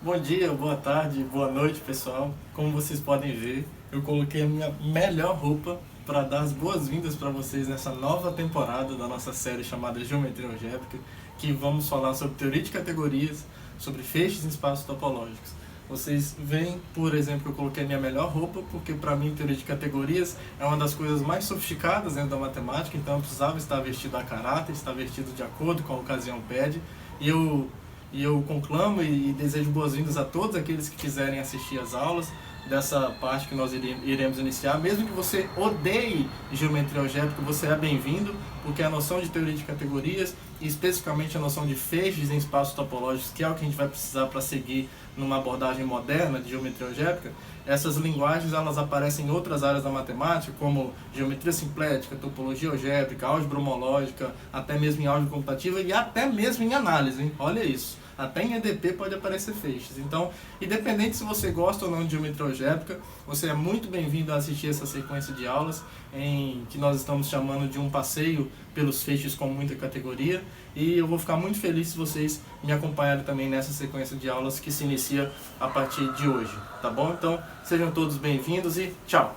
Bom dia, boa tarde, boa noite, pessoal. Como vocês podem ver, eu coloquei a minha melhor roupa para dar as boas-vindas para vocês nessa nova temporada da nossa série chamada Geometria Algébrica, que vamos falar sobre teoria de categorias, sobre feixes em espaços topológicos. Vocês veem, por exemplo, que eu coloquei a minha melhor roupa, porque para mim teoria de categorias é uma das coisas mais sofisticadas dentro da matemática, então eu precisava estar vestido a caráter, estar vestido de acordo com a ocasião pede, e eu conclamo e desejo boas-vindas a todos aqueles que quiserem assistir às aulas dessa parte que nós iremos iniciar. Mesmo que você odeie geometria algébrica, você é bem-vindo, porque a noção de teoria de categorias, e especificamente a noção de feixes em espaços topológicos, que é o que a gente vai precisar para seguir numa abordagem moderna de geometria algébrica, essas linguagens elas aparecem em outras áreas da matemática, como geometria simplética, topologia algébrica, álgebra homológica, até mesmo em álgebra computativa e até mesmo em análise, hein? Olha isso. Até em EDP pode aparecer feixes. Então, independente se você gosta ou não de geometria algébrica, você é muito bem-vindo a assistir essa sequência de aulas em que nós estamos chamando de um passeio pelos feixes com muita categoria. E eu vou ficar muito feliz se vocês me acompanharem também nessa sequência de aulas que se inicia a partir de hoje, tá bom? Então, sejam todos bem-vindos e tchau!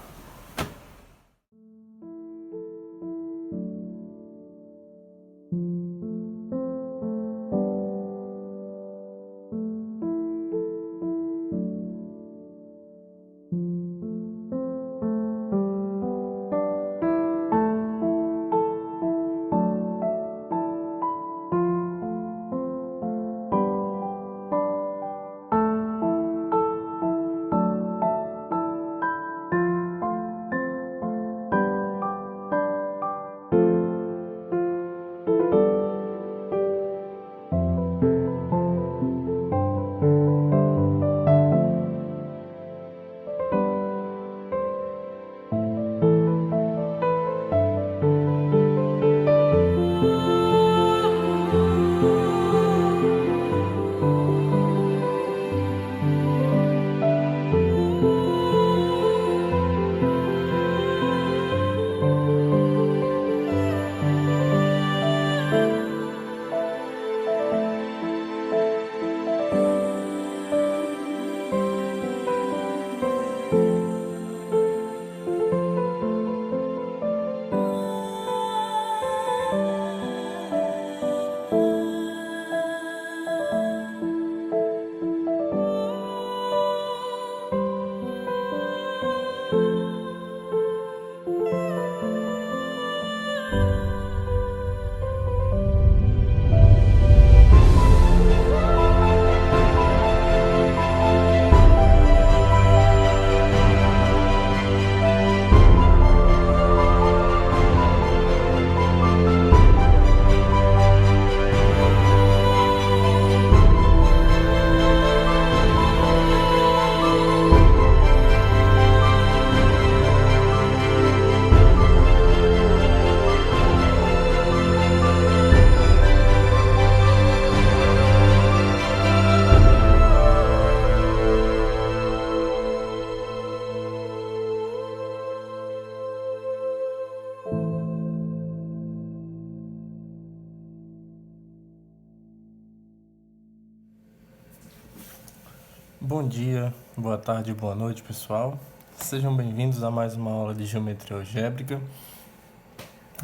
Bom dia, boa tarde, boa noite, pessoal. Sejam bem-vindos a mais uma aula de geometria algébrica.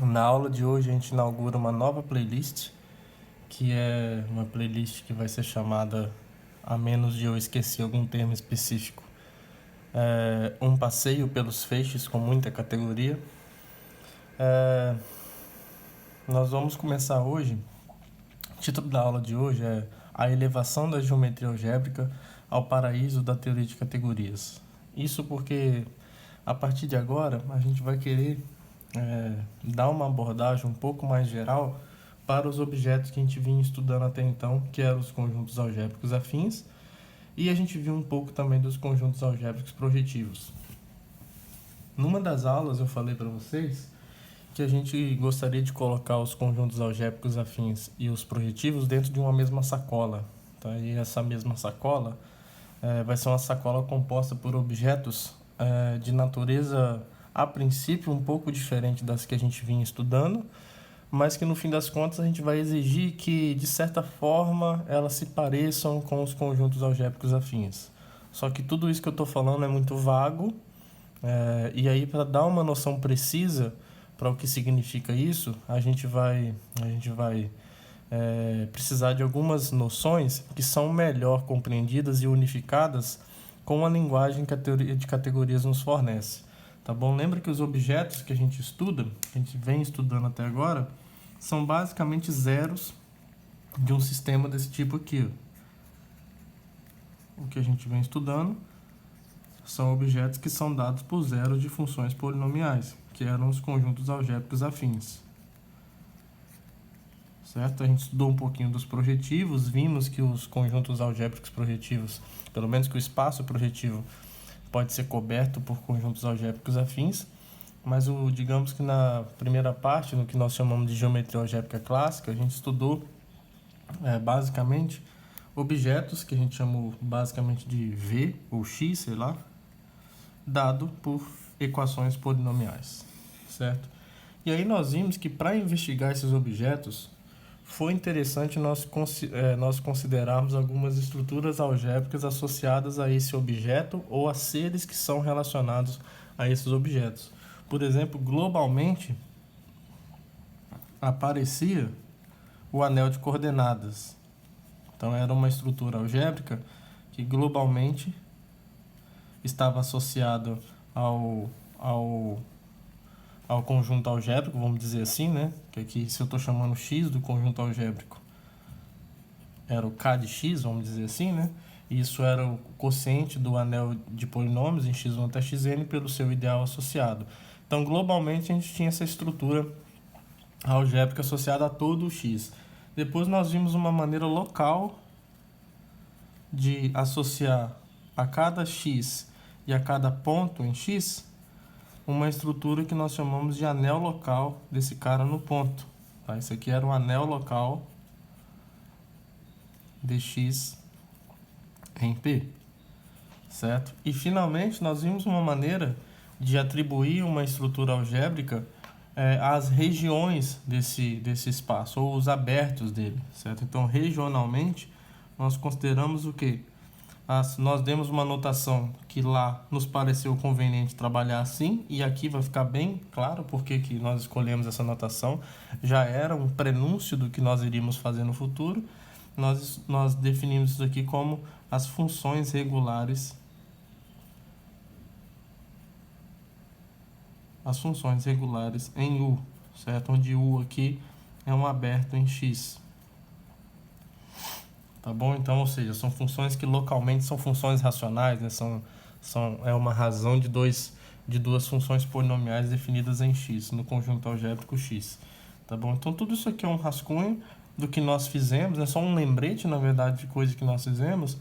Na aula de hoje a gente inaugura uma nova playlist, que é uma playlist que vai ser chamada, a menos de eu esquecer algum termo específico, um passeio pelos feixes com muita categoria. Nós vamos começar hoje. O título da aula de hoje é A Elevação da Geometria Algébrica ao Paraíso da Teoria de Categorias. Isso porque, a partir de agora, a gente vai querer dar uma abordagem um pouco mais geral para os objetos que a gente vinha estudando até então, que eram os conjuntos algébricos afins, e a gente viu um pouco também dos conjuntos algébricos projetivos. Numa das aulas eu falei para vocês que a gente gostaria de colocar os conjuntos algébricos afins e os projetivos dentro de uma mesma sacola, tá? E essa mesma sacola vai ser uma sacola composta por objetos de natureza, a princípio, um pouco diferente das que a gente vinha estudando, mas que no fim das contas a gente vai exigir que, de certa forma, elas se pareçam com os conjuntos algébricos afins. Só que tudo isso que eu estou falando é muito vago, e aí para dar uma noção precisa para o que significa isso, a gente vai precisar de algumas noções que são melhor compreendidas e unificadas com a linguagem que a teoria de categorias nos fornece. Tá bom? Lembra que os objetos que a gente estuda, que a gente vem estudando até agora, são basicamente zeros de um sistema desse tipo aqui. O que a gente vem estudando são objetos que são dados por zeros de funções polinomiais, que eram os conjuntos algébricos afins. Certo? A gente estudou um pouquinho dos projetivos, vimos que os conjuntos algébricos projetivos, pelo menos que o espaço projetivo pode ser coberto por conjuntos algébricos afins, mas digamos que na primeira parte, no que nós chamamos de geometria algébrica clássica, a gente estudou basicamente objetos que a gente chamou basicamente de V ou X, sei lá, dado por equações polinomiais, certo? E aí nós vimos que para investigar esses objetos foi interessante nós considerarmos algumas estruturas algébricas associadas a esse objeto ou a seres que são relacionados a esses objetos. Por exemplo, globalmente aparecia o anel de coordenadas. Então era uma estrutura algébrica que globalmente estava associado ao conjunto algébrico, vamos dizer assim, né? Que aqui, se eu estou chamando x do conjunto algébrico, era o k de x, vamos dizer assim, né? E isso era o quociente do anel de polinômios em x1 até xn pelo seu ideal associado. Então, globalmente, a gente tinha essa estrutura algébrica associada a todo o x. Depois nós vimos uma maneira local de associar a cada x e a cada ponto em x uma estrutura que nós chamamos de anel local desse cara no ponto. Tá? Isso aqui era um anel local de x em P. Certo? E finalmente nós vimos uma maneira de atribuir uma estrutura algébrica às regiões desse espaço, ou os abertos dele. Certo? Então, regionalmente, nós consideramos o quê? Nós demos uma notação que lá nos pareceu conveniente trabalhar assim, e aqui vai ficar bem claro porque que nós escolhemos essa notação. Já era um prenúncio do que nós iríamos fazer no futuro. Nós definimos isso aqui como as funções regulares. As funções regulares em U, certo? Onde U aqui é um aberto em X. Tá bom? Então, ou seja, são funções que localmente são funções racionais, né? É uma razão de duas funções polinomiais definidas em X, no conjunto algébrico X. Tá bom? Então, tudo isso aqui é um rascunho do que nós fizemos, é só um lembrete, na verdade, de coisa que nós fizemos.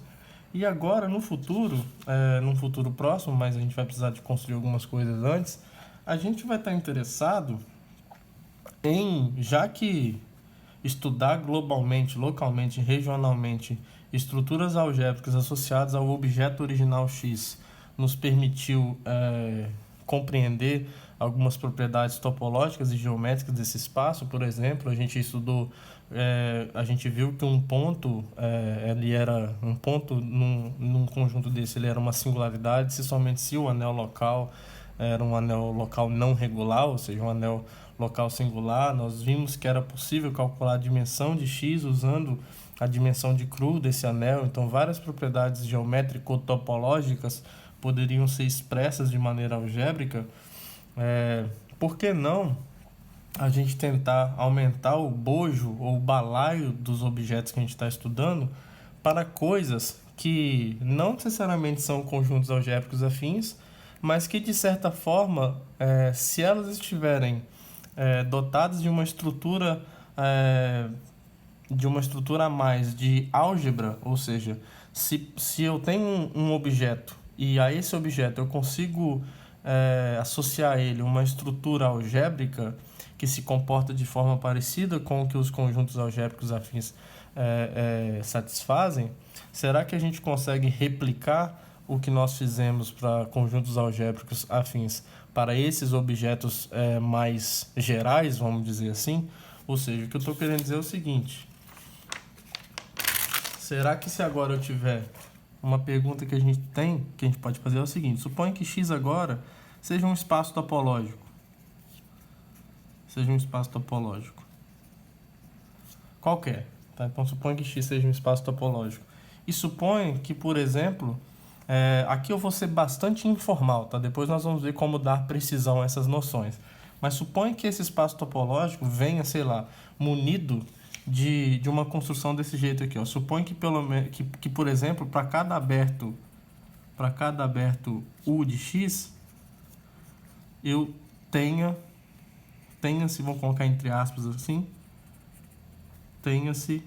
E agora, no futuro, num futuro próximo, mas a gente vai precisar de construir algumas coisas antes, a gente vai estar interessado em, já que estudar globalmente, localmente, regionalmente, estruturas algébricas associadas ao objeto original X nos permitiu compreender algumas propriedades topológicas e geométricas desse espaço. Por exemplo, a gente estudou, a gente viu que um ponto, ele era um ponto num conjunto desse, ele era uma singularidade, somente se o anel local era um anel local não regular, ou seja, um anel local singular. Nós vimos que era possível calcular a dimensão de x usando a dimensão de Cru desse anel. Então, várias propriedades geométrico-topológicas poderiam ser expressas de maneira algébrica. Por que não a gente tentar aumentar o bojo ou o balaio dos objetos que a gente está estudando para coisas que não necessariamente são conjuntos algébricos afins, mas que, de certa forma, se elas estiverem dotadas de uma estrutura a mais de álgebra, ou seja, se eu tenho um objeto e a esse objeto eu consigo associar a ele uma estrutura algébrica que se comporta de forma parecida com o que os conjuntos algébricos afins satisfazem, será que a gente consegue replicar o que nós fizemos para conjuntos algébricos afins para esses objetos mais gerais, vamos dizer assim? Ou seja, o que eu estou querendo dizer é o seguinte: será que se agora eu tiver uma pergunta que a gente pode fazer é o seguinte: suponha que X agora seja um espaço topológico. Qualquer, tá? Então suponha que X seja um espaço topológico. E suponha que, por exemplo, aqui eu vou ser bastante informal, tá? Depois nós vamos ver como dar precisão a essas noções. Mas suponha que esse espaço topológico venha, sei lá, munido de uma construção desse jeito aqui, ó. Suponha que por exemplo, para cada aberto U de X, eu tenha-se, vamos colocar entre aspas assim, tenha-se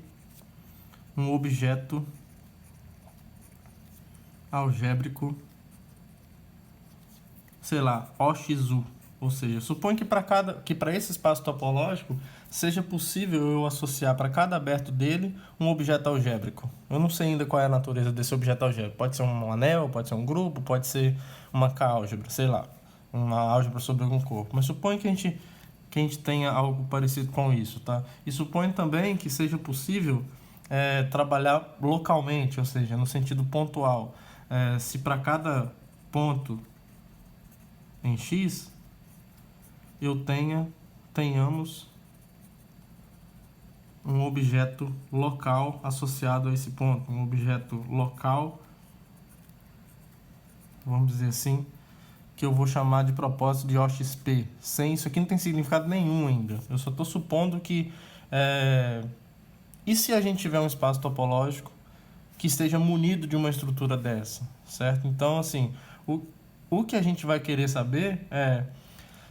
um objeto algébrico, sei lá, OXU. Ou seja, suponho que para esse espaço topológico seja possível eu associar para cada aberto dele um objeto algébrico. Eu não sei ainda qual é a natureza desse objeto algébrico. Pode ser um anel, pode ser um grupo, pode ser uma K-álgebra, sei lá, uma álgebra sobre algum corpo. Mas suponho que a gente tenha algo parecido com isso, tá? E suponho também que seja possível trabalhar localmente, ou seja, no sentido pontual. Se para cada ponto em X tenhamos um objeto local associado a esse ponto, um objeto local, vamos dizer assim, que eu vou chamar de propósito de OXP. Sem isso aqui não tem significado nenhum ainda. Eu só estou supondo que e se a gente tiver um espaço topológico que esteja munido de uma estrutura dessa, certo? Então, assim, o que a gente vai querer saber é: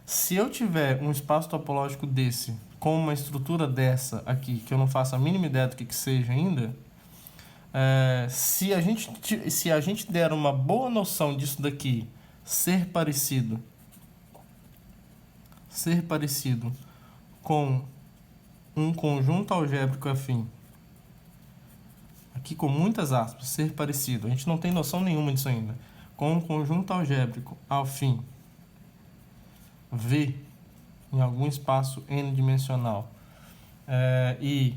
se eu tiver um espaço topológico desse, com uma estrutura dessa aqui, que eu não faço a mínima ideia do que seja ainda, se a gente der uma boa noção disso daqui, ser parecido com um conjunto algébrico afim, aqui com muitas aspas, ser parecido, a gente não tem noção nenhuma disso ainda, com um conjunto algébrico afim V em algum espaço n-dimensional e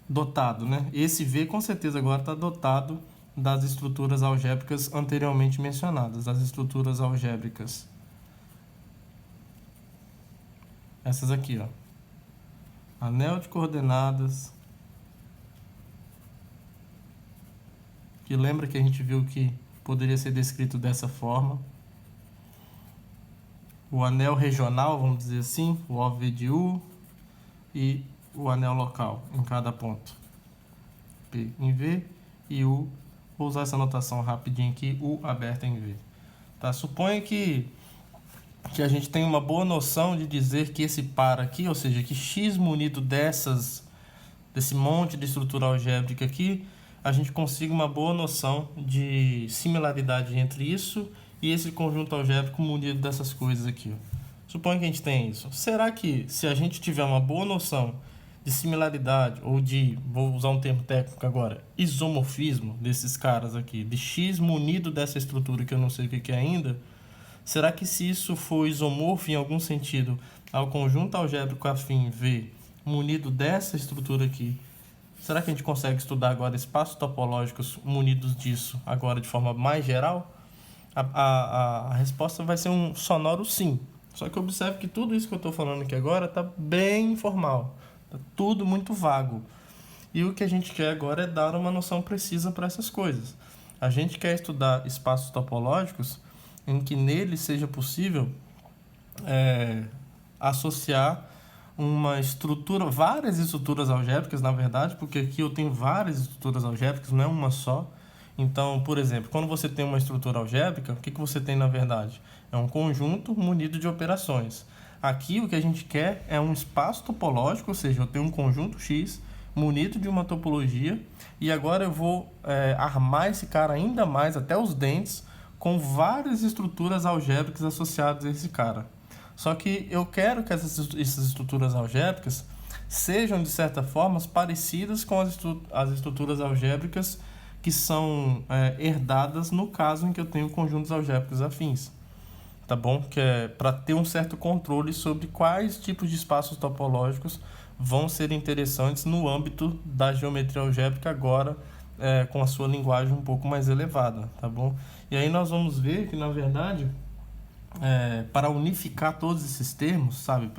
dotado, né? Esse V com certeza agora está dotado das estruturas algébricas anteriormente mencionadas, das estruturas algébricas. Essas aqui, ó. Anel de coordenadas. Que lembra que a gente viu que poderia ser descrito dessa forma. O anel regional, vamos dizer assim, o OV de U, e o anel local em cada ponto. P em V e U, vou usar essa notação rapidinho aqui, U aberta em V. Tá? Suponha que a gente tem uma boa noção de dizer que esse par aqui, ou seja, que X munido desse monte de estrutura algébrica aqui, a gente consiga uma boa noção de similaridade entre isso e esse conjunto algébrico munido dessas coisas aqui. Suponha que a gente tem isso. Será que, se a gente tiver uma boa noção de similaridade, ou vou usar um termo técnico agora, isomorfismo desses caras aqui, de X munido dessa estrutura que eu não sei o que é ainda, será que se isso for isomorfo em algum sentido ao conjunto algébrico afim V munido dessa estrutura aqui, será que a gente consegue estudar agora espaços topológicos munidos disso agora de forma mais geral? A resposta vai ser um sonoro sim. Só que observe que tudo isso que eu estou falando aqui agora está bem informal. Está tudo muito vago. E o que a gente quer agora é dar uma noção precisa para essas coisas. A gente quer estudar espaços topológicos em que neles seja possível associar uma estrutura, várias estruturas algébricas, na verdade, porque aqui eu tenho várias estruturas algébricas, não é uma só. Então, por exemplo, quando você tem uma estrutura algébrica, o que você tem na verdade? É um conjunto munido de operações. Aqui o que a gente quer é um espaço topológico, ou seja, eu tenho um conjunto X munido de uma topologia e agora eu vou armar esse cara ainda mais, até os dentes, com várias estruturas algébricas associadas a esse cara. Só que eu quero que essas estruturas algébricas sejam, de certa forma, parecidas com as estruturas algébricas que são herdadas no caso em que eu tenho conjuntos algébricos afins. tá bom? Que é para ter um certo controle sobre quais tipos de espaços topológicos vão ser interessantes no âmbito da geometria algébrica agora, com a sua linguagem um pouco mais elevada, tá bom? E aí nós vamos ver que, na verdade, para unificar todos esses termos, sabe?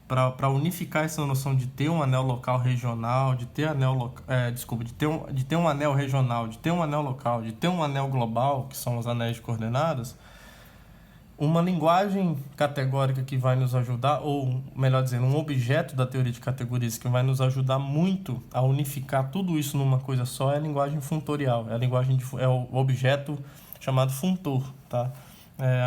Para unificar essa noção de ter um anel local regional, de ter de ter um anel regional, de ter um anel local, de ter um anel global, que são os anéis de coordenadas, uma linguagem categórica que vai nos ajudar, ou melhor dizendo, um objeto da teoria de categorias que vai nos ajudar muito a unificar tudo isso numa coisa só, é a linguagem funtorial, é o objeto chamado funtor, tá?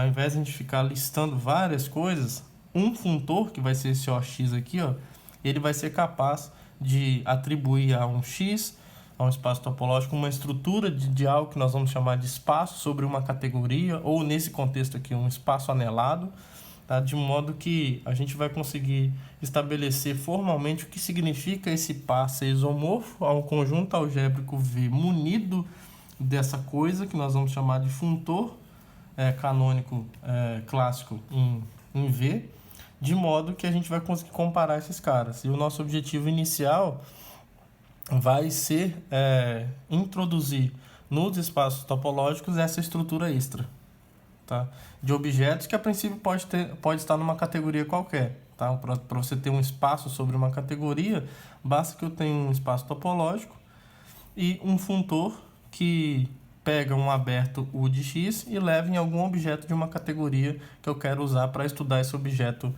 Ao invés de a gente ficar listando várias coisas, um funtor, que vai ser esse OX aqui, ó, ele vai ser capaz de atribuir a um X, a um espaço topológico, uma estrutura de algo que nós vamos chamar de espaço sobre uma categoria, ou nesse contexto aqui, um espaço anelado, tá? De modo que a gente vai conseguir estabelecer formalmente o que significa esse par ser isomorfo a um conjunto algébrico V munido dessa coisa que nós vamos chamar de funtor canônico clássico em V, de modo que a gente vai conseguir comparar esses caras. E o nosso objetivo inicial vai ser introduzir nos espaços topológicos essa estrutura extra, tá? De objetos que a princípio pode estar numa categoria qualquer. Tá? Para você ter um espaço sobre uma categoria, basta que eu tenha um espaço topológico e um funtor que pega um aberto U de X e leva em algum objeto de uma categoria que eu quero usar para estudar esse objeto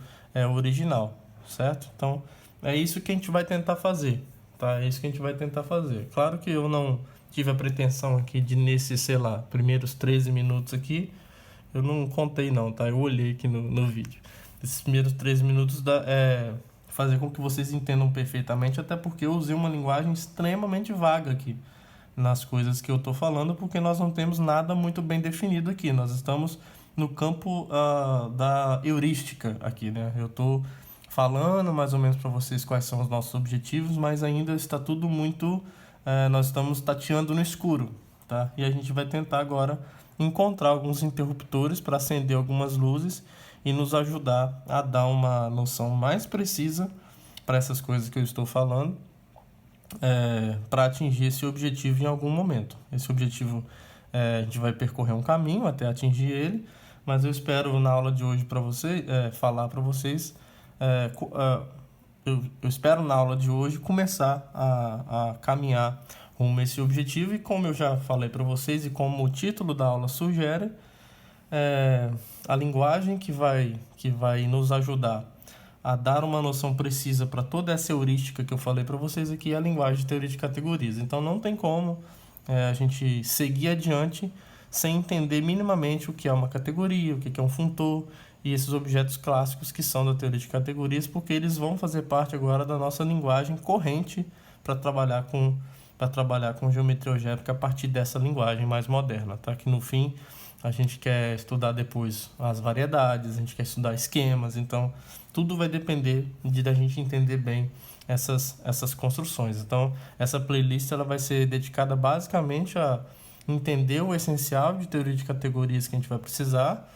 original, certo? Então, é isso que a gente vai tentar fazer, tá? É isso que a gente vai tentar fazer. Claro que eu não tive a pretensão aqui de, nesses, sei lá, primeiros 13 minutos aqui, eu não contei não, tá? Eu olhei aqui no vídeo. Esses primeiros 13 minutos fazer com que vocês entendam perfeitamente, até porque eu usei uma linguagem extremamente vaga aqui nas coisas que eu estou falando, porque nós não temos nada muito bem definido aqui. Nós estamos no campo da heurística aqui, né? Eu estou falando mais ou menos para vocês quais são os nossos objetivos, mas ainda está tudo muito... nós estamos tateando no escuro, tá? E a gente vai tentar agora encontrar alguns interruptores para acender algumas luzes e nos ajudar a dar uma noção mais precisa para essas coisas que eu estou falando, para atingir esse objetivo em algum momento. Esse objetivo, a gente vai percorrer um caminho até atingir ele, mas eu espero na aula de hoje para vocês, falar para vocês, eu espero na aula de hoje começar a caminhar rumo a esse objetivo, e como eu já falei para vocês e como o título da aula sugere, a linguagem que vai nos ajudar a dar uma noção precisa para toda essa heurística que eu falei para vocês aqui é a linguagem de teoria de categorias. Então não tem como a gente seguir adiante sem entender minimamente o que é uma categoria, o que é um funtor e esses objetos clássicos que são da teoria de categorias, porque eles vão fazer parte agora da nossa linguagem corrente para trabalhar com geometria algébrica a partir dessa linguagem mais moderna, tá? Que no fim a gente quer estudar depois as variedades, a gente quer estudar esquemas, então tudo vai depender da gente entender bem essas construções. Então, essa playlist ela vai ser dedicada basicamente a entender o essencial de teoria de categorias que a gente vai precisar.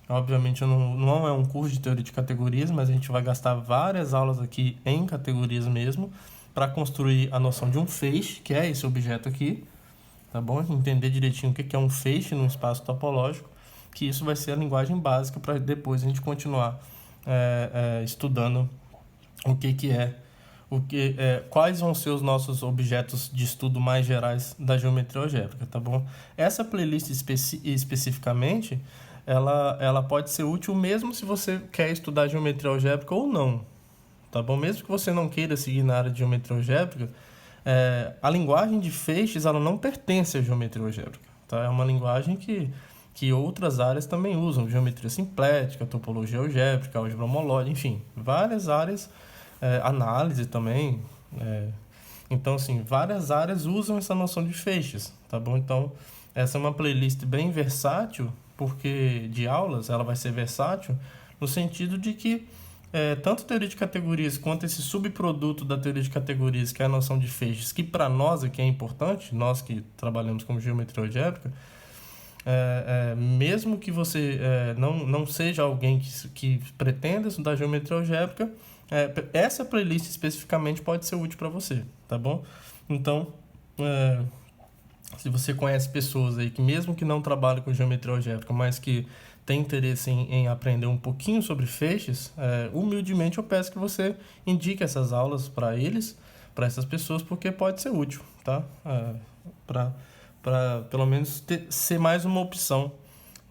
Obviamente, não é um curso de teoria de categorias, mas a gente vai gastar várias aulas aqui em categorias mesmo, para construir a noção de um feixe, que é esse objeto aqui, tá bom? Entender direitinho o que é um feixe num espaço topológico, que isso vai ser a linguagem básica para depois a gente continuar estudando quais vão ser os nossos objetos de estudo mais gerais da geometria algébrica, tá bom? Essa playlist especificamente, ela pode ser útil mesmo se você quer estudar geometria algébrica ou não, tá bom? Mesmo que você não queira seguir na área de geometria algébrica, a linguagem de feixes ela não pertence à geometria algébrica, tá? É uma linguagem que outras áreas também usam, geometria simplética, topologia algébrica, álgebra homológica, enfim, várias áreas, análise também, então assim, várias áreas usam essa noção de feixes, tá bom? Então, essa é uma playlist bem versátil, porque de aulas ela vai ser versátil no sentido de que tanto teoria de categorias quanto esse subproduto da teoria de categorias, que é a noção de feixes, que para nós aqui é importante, nós que trabalhamos com geometria algébrica, mesmo que você não seja alguém que pretenda estudar geometria algébrica, essa playlist especificamente pode ser útil para você, tá bom? Então, se você conhece pessoas aí que mesmo que não trabalhem com geometria algébrica, mas que tem interesse em aprender um pouquinho sobre feixes, humildemente eu peço que você indique essas aulas para eles, para essas pessoas, porque pode ser útil, tá? Para pelo menos ser mais uma opção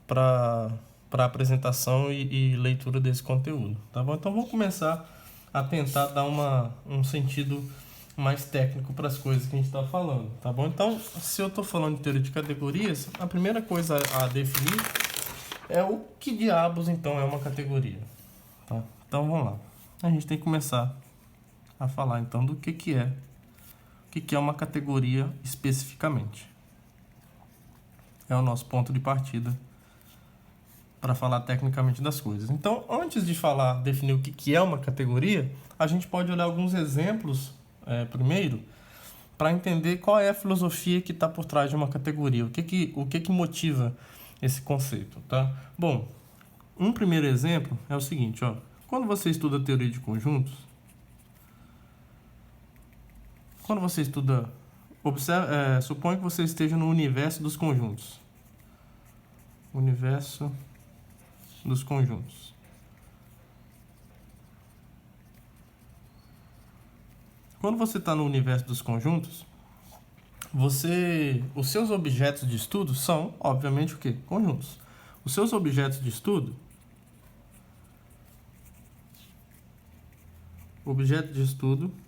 para apresentação e leitura desse conteúdo, tá bom? Então vamos começar a tentar dar um sentido mais técnico para as coisas que a gente está falando, tá bom? Então, se eu estou falando de teoria de categorias, a primeira coisa a definir é o que diabos então é uma categoria, tá? Então vamos lá. A gente tem que começar a falar então do que é uma categoria especificamente. É o nosso ponto de partida para falar tecnicamente das coisas. Então, antes de definir o que é uma categoria, a gente pode olhar alguns exemplos primeiro, para entender qual é a filosofia que está por trás de uma categoria, o que motiva esse conceito, tá? Bom, um primeiro exemplo é o seguinte, ó, quando você estuda teoria de conjuntos, suponha que você esteja no universo dos conjuntos. Universo dos conjuntos. Quando você está no universo dos conjuntos, os seus objetos de estudo são, obviamente, o quê? Conjuntos. Os seus objetos de estudo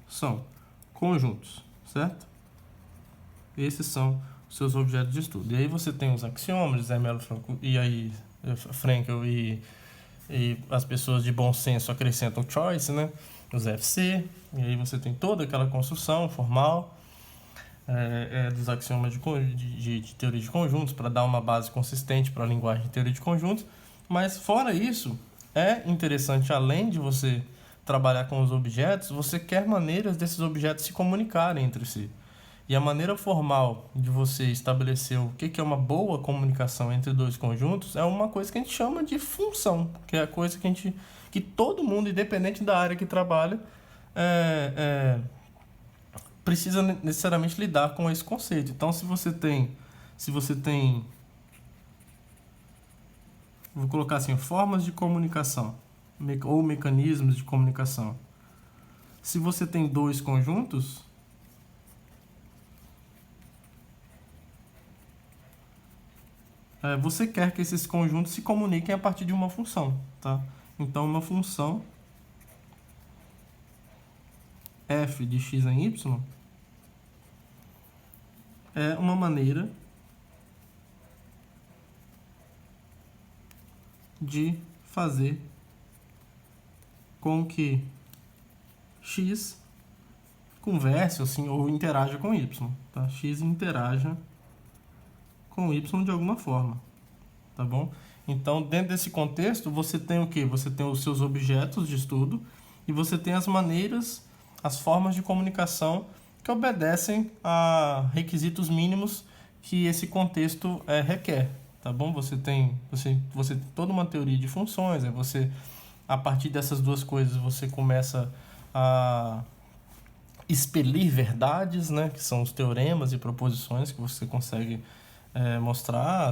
são conjuntos, certo? Esses são os seus objetos de estudo. E aí você tem os axiomas, Zé Melo Frankel e as pessoas de bom senso acrescentam choice, né? Os FC, e aí você tem toda aquela construção formal dos axiomas de teoria de conjuntos para dar uma base consistente para a linguagem de teoria de conjuntos. Mas fora isso, é interessante, além de você trabalhar com os objetos, você quer maneiras desses objetos se comunicarem entre si. E a maneira formal de você estabelecer o que é uma boa comunicação entre dois conjuntos é uma coisa que a gente chama de função, que é a coisa que todo mundo, independente da área que trabalha, precisa necessariamente lidar com esse conceito. Então, se você tem, vou colocar assim, formas de comunicação ou mecanismos de comunicação. Se você tem dois conjuntos, você quer que esses conjuntos se comuniquem a partir de uma função, tá? Então, uma função f de x em y é uma maneira de fazer com que x converse assim, ou interaja com y, tá? X interaja com y de alguma forma, tá bom? Então, dentro desse contexto, você tem o quê? Você tem os seus objetos de estudo e você tem as maneiras, as formas de comunicação que obedecem a requisitos mínimos que esse contexto requer, tá bom? Você tem toda uma teoria de funções, a partir dessas duas coisas, você começa a expelir verdades, né? Que são os teoremas e proposições que você consegue mostrar,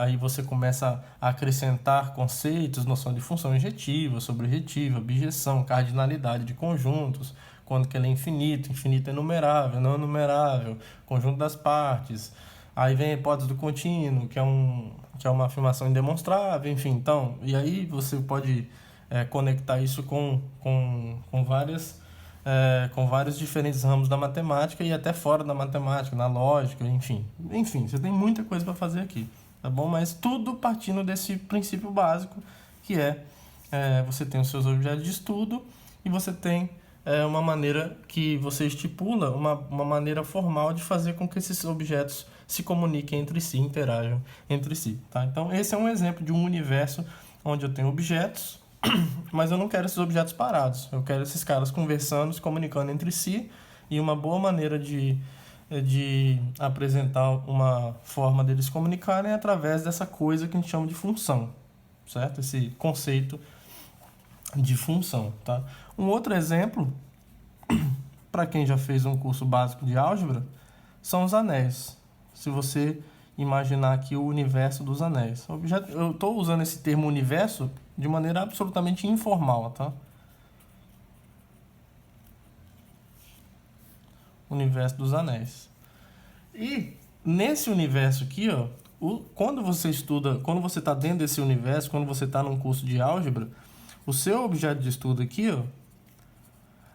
aí você começa a acrescentar conceitos, noção de função injetiva, sobrejetiva, objeção, cardinalidade de conjuntos, quando que ele é infinito é numerável, não numerável, conjunto das partes. Aí vem a hipótese do contínuo, que é uma afirmação indemonstrável, enfim. Então, e aí você pode conectar isso com vários diferentes ramos da matemática e até fora da matemática, na lógica, enfim. Enfim, você tem muita coisa para fazer aqui, tá bom? Mas tudo partindo desse princípio básico, que você tem os seus objetos de estudo e você tem uma maneira que você estipula, uma maneira formal de fazer com que esses objetos se comuniquem entre si, interajam entre si, tá? Então, esse é um exemplo de um universo onde eu tenho objetos, mas eu não quero esses objetos parados. Eu quero esses caras conversando, se comunicando entre si, e uma boa maneira de de apresentar uma forma deles comunicarem através dessa coisa que a gente chama de função, certo? Esse conceito de função, tá? Um outro exemplo, para quem já fez um curso básico de álgebra, são os anéis. Se você imaginar aqui o universo dos anéis. Eu estou usando esse termo universo de maneira absolutamente informal, tá? Universo dos anéis. E nesse universo aqui, ó, quando você está dentro desse universo, quando você está num curso de álgebra, o seu objeto de estudo aqui, ó,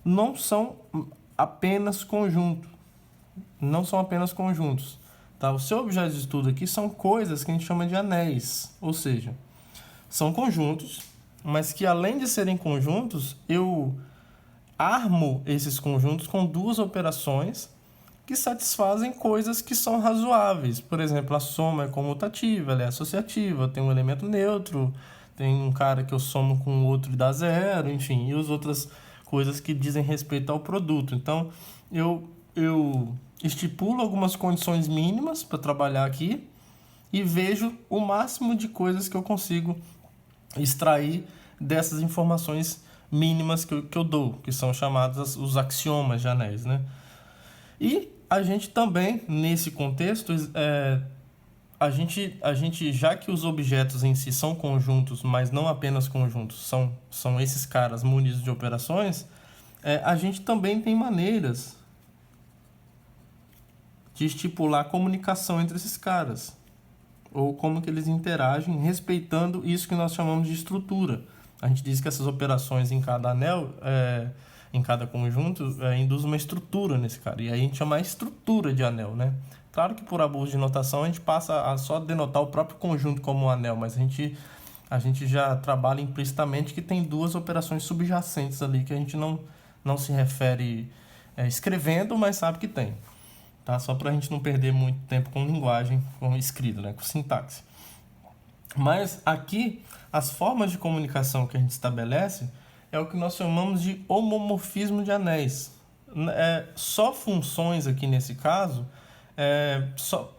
não são apenas conjuntos. Não são apenas conjuntos. Tá? O seu objeto de estudo aqui são coisas que a gente chama de anéis. Ou seja, são conjuntos, mas que além de serem conjuntos, eu armo esses conjuntos com duas operações que satisfazem coisas que são razoáveis. Por exemplo, a soma é comutativa, ela é associativa, tem um elemento neutro, tem um cara que eu somo com o outro e dá zero, enfim, e as outras coisas que dizem respeito ao produto. Então, eu estipulo algumas condições mínimas para trabalhar aqui e vejo o máximo de coisas que eu consigo extrair dessas informações mínimas que eu dou, que são chamados os axiomas de anéis, né? E a gente também, nesse contexto, a gente, já que os objetos em si são conjuntos, mas não apenas conjuntos, são esses caras munidos de operações, a gente também tem maneiras de estipular a comunicação entre esses caras, ou como que eles interagem, respeitando isso que nós chamamos de estrutura. A gente diz que essas operações em cada anel, em cada conjunto, induz uma estrutura nesse cara. E aí a gente chama a estrutura de anel, né? Claro que por abuso de notação a gente passa a só denotar o próprio conjunto como um anel, mas a gente já trabalha implicitamente que tem duas operações subjacentes ali que a gente não se refere escrevendo, mas sabe que tem. Tá? Só para a gente não perder muito tempo com linguagem, com escrita, né? Com sintaxe. Mas aqui, as formas de comunicação que a gente estabelece é o que nós chamamos de homomorfismo de anéis. Só funções aqui nesse caso, só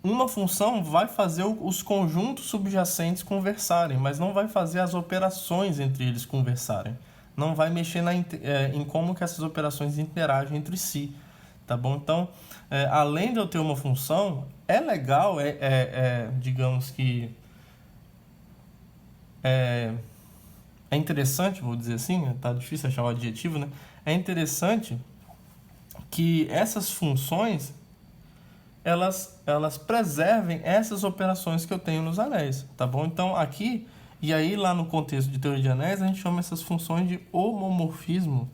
uma função vai fazer os conjuntos subjacentes conversarem, mas não vai fazer as operações entre eles conversarem. Não vai mexer em como que essas operações interagem entre si. Tá bom? Então, além de eu ter uma função, é legal, digamos que é interessante, vou dizer assim, tá difícil achar o adjetivo, né? É interessante que essas funções elas preservem essas operações que eu tenho nos anéis, tá bom? Então, aqui, e aí lá no contexto de teoria de anéis, a gente chama essas funções de homomorfismos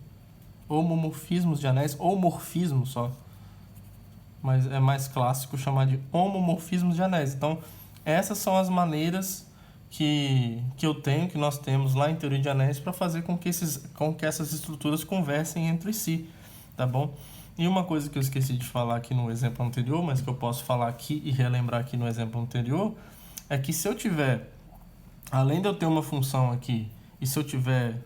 de anéis, ou morfismo só. Mas é mais clássico chamar de homomorfismos de anéis. Então, essas são as maneiras que nós temos lá em teoria de anéis para fazer com que essas estruturas conversem entre si, tá bom? E uma coisa que eu esqueci de falar aqui no exemplo anterior, mas que eu posso falar aqui e relembrar aqui no exemplo anterior, é que se eu tiver, além de eu ter uma função aqui, e se eu tiver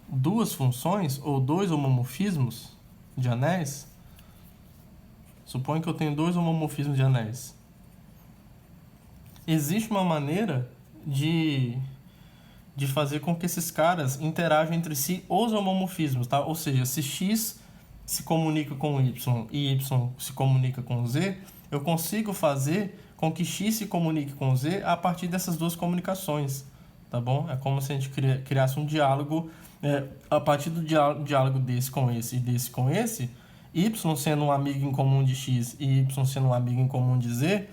duas funções ou dois homomorfismos de anéis, suponho que eu tenho dois homomorfismos de anéis. Existe uma maneira de fazer com que esses caras interajam entre si os homomorfismos, tá? Ou seja, se X se comunica com Y e Y se comunica com Z, eu consigo fazer com que X se comunique com Z a partir dessas duas comunicações, tá bom? É como se a gente criasse um diálogo, a partir do diálogo desse com esse e desse com esse, Y sendo um amigo em comum de X e Y sendo um amigo em comum de Z,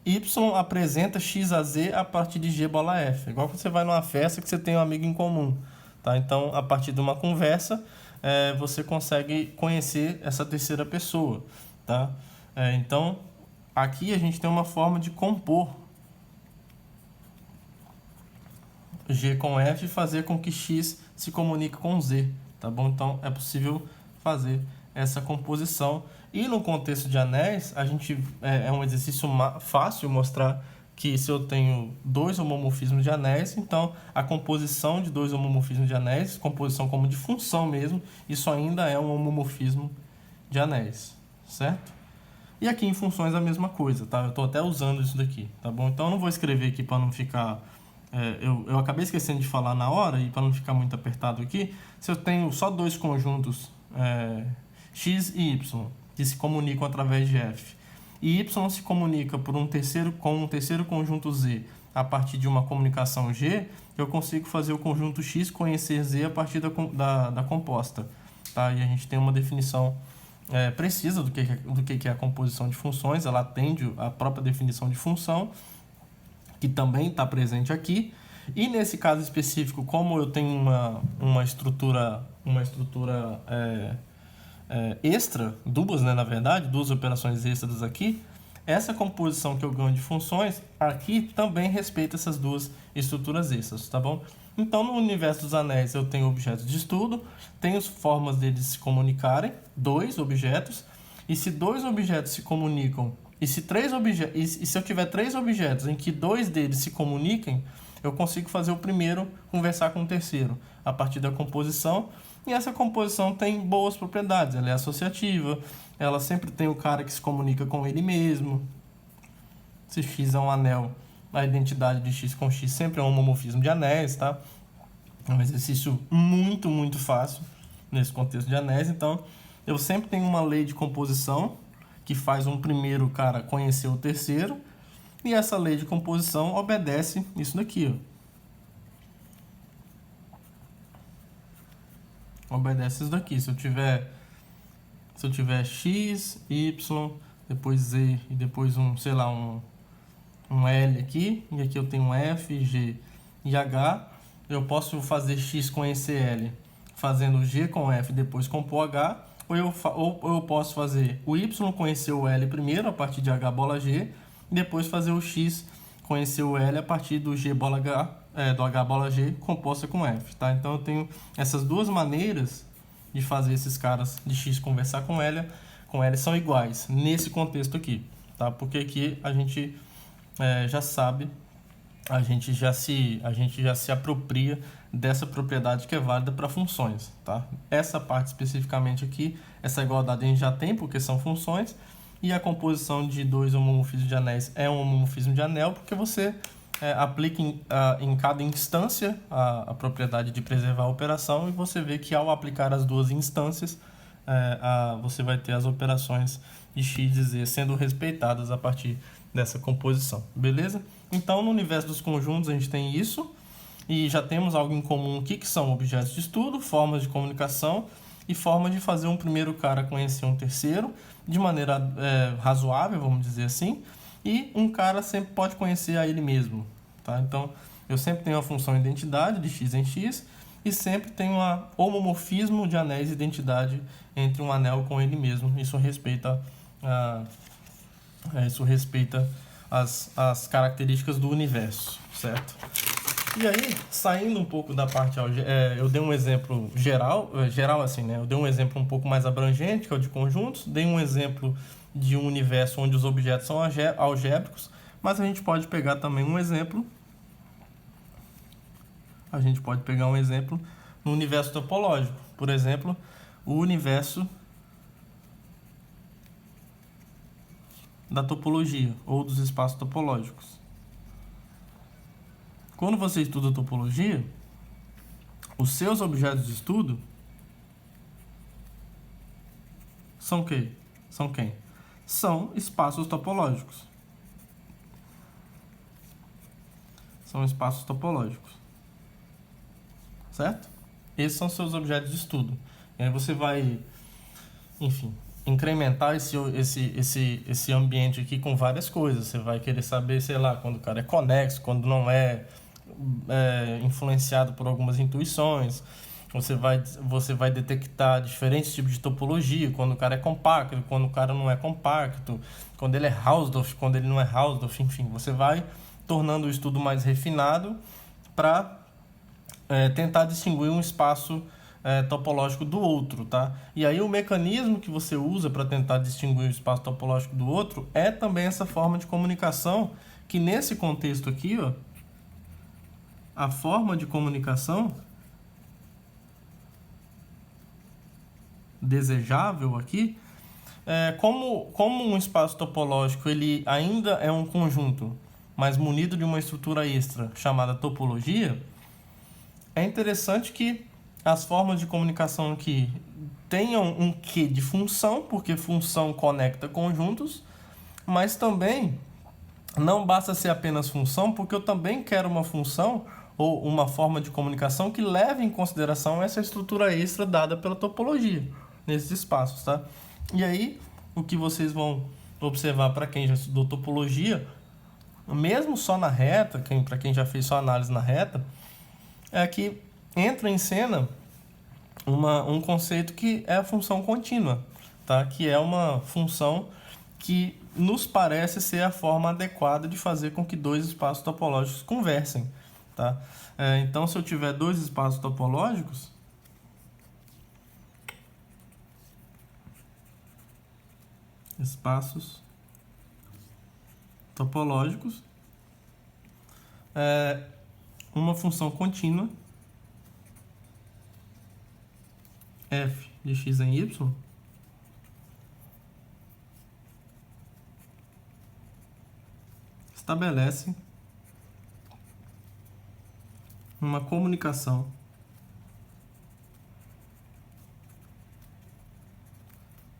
Y apresenta X a Z a partir de G bola F. Igual que você vai numa festa que você tem um amigo em comum, tá? Então, a partir de uma conversa, você consegue conhecer essa terceira pessoa, tá? Então, aqui a gente tem uma forma de compor G com F e fazer com que X se comunique com Z, tá bom? Então, é possível fazer essa composição. E no contexto de anéis, a gente é um exercício fácil mostrar que se eu tenho dois homomorfismos de anéis, então a composição de dois homomorfismos de anéis, composição como de função mesmo, isso ainda é um homomorfismo de anéis, certo? E aqui em funções a mesma coisa, tá? Eu estou até usando isso daqui, tá bom? Então eu não vou escrever aqui para não ficar... eu acabei esquecendo de falar na hora, e para não ficar muito apertado aqui, se eu tenho só dois conjuntos x e y, que se comunicam através de f, e y se comunica com um terceiro conjunto z a partir de uma comunicação g, eu consigo fazer o conjunto x conhecer z a partir da composta, tá? E a gente tem uma definição precisa do que é a composição de funções, ela atende a própria definição de função, que também está presente aqui. E nesse caso específico, como eu tenho uma estrutura extra, duas, né, na verdade, duas operações extras aqui, essa composição que eu ganho de funções aqui também respeita essas duas estruturas extras, tá bom? Então, no universo dos anéis, eu tenho objetos de estudo, tenho formas deles se comunicarem, dois objetos, e se dois objetos se comunicam, e se eu tiver três objetos em que dois deles se comuniquem, eu consigo fazer o primeiro conversar com o terceiro, a partir da composição, e essa composição tem boas propriedades, ela é associativa, ela sempre tem o cara que se comunica com ele mesmo. Se x é um anel, a identidade de x com x sempre é um homomorfismo de anéis, tá? É um exercício muito, muito fácil nesse contexto de anéis. Então, eu sempre tenho uma lei de composição que faz um primeiro cara conhecer o terceiro, e essa lei de composição obedece isso daqui, ó. Obedece isso daqui. Se eu tiver x, y, depois z e depois um L aqui, e aqui eu tenho um F, G e H, eu posso fazer x conhecer L fazendo G com F e depois compor H, ou eu posso fazer o Y conhecer o L primeiro a partir de H bola G, e depois fazer o X conhecer o L a partir do G bola H, do H bola G composta com F, tá? Então eu tenho essas duas maneiras de fazer esses caras de X conversar com L são iguais nesse contexto aqui, tá? Porque aqui a gente já sabe, a gente já se apropria dessa propriedade que é válida para funções, tá? Essa parte especificamente aqui, essa igualdade a gente já tem porque são funções, e a composição de dois homomorfismos de anéis é um homomorfismo de anel porque você aplica em cada instância a propriedade de preservar a operação, e você vê que ao aplicar as duas instâncias, você vai ter as operações de x e z sendo respeitadas a partir dessa composição, beleza? Então, no universo dos conjuntos, a gente tem isso, e já temos algo em comum aqui, que são objetos de estudo, formas de comunicação e formas de fazer um primeiro cara conhecer um terceiro de maneira razoável, vamos dizer assim, e um cara sempre pode conhecer a ele mesmo, tá? Então, eu sempre tenho a função identidade de x em x, e sempre tenho um homomorfismo de anéis e identidade entre um anel com ele mesmo. Isso respeita as características do universo, certo? E aí, saindo um pouco da parte... eu dei um exemplo geral assim, né? Eu dei um exemplo um pouco mais abrangente, que é o de conjuntos. Dei um exemplo de um universo onde os objetos são algébricos, mas a gente pode pegar também um exemplo... A gente pode pegar um exemplo no universo topológico. Por exemplo, o universo da topologia, ou dos espaços topológicos. Quando você estuda topologia, os seus objetos de estudo são quem? São espaços topológicos. São espaços topológicos. Certo? Esses são seus objetos de estudo. E aí você vai, enfim, incrementar esse ambiente aqui com várias coisas. Você vai querer saber, sei lá, quando o cara é conexo, quando não é influenciado por algumas intuições. Você vai detectar diferentes tipos de topologia, quando o cara é compacto, quando o cara não é compacto, quando ele é Hausdorff, quando ele não é Hausdorff, enfim. Você vai tornando o estudo mais refinado para tentar distinguir um espaço topológico do outro, tá? E aí o mecanismo que você usa para tentar distinguir o espaço topológico do outro é também essa forma de comunicação, que nesse contexto aqui, ó, a forma de comunicação desejável aqui Como um espaço topológico ele ainda é um conjunto, mas munido de uma estrutura extra chamada topologia, é interessante que as formas de comunicação aqui tenham um quê de função, porque função conecta conjuntos, mas também não basta ser apenas função, porque eu também quero uma função ou uma forma de comunicação que leve em consideração essa estrutura extra dada pela topologia nesses espaços, tá? E aí, o que vocês vão observar para quem já estudou topologia, mesmo só na reta, para quem já fez só análise na reta, é que entra em cena um conceito que é a função contínua, tá? Que é uma função que nos parece ser a forma adequada de fazer com que dois espaços topológicos conversem, tá? Então, se eu tiver dois espaços topológicos, uma função contínua f de x em y estabelece uma comunicação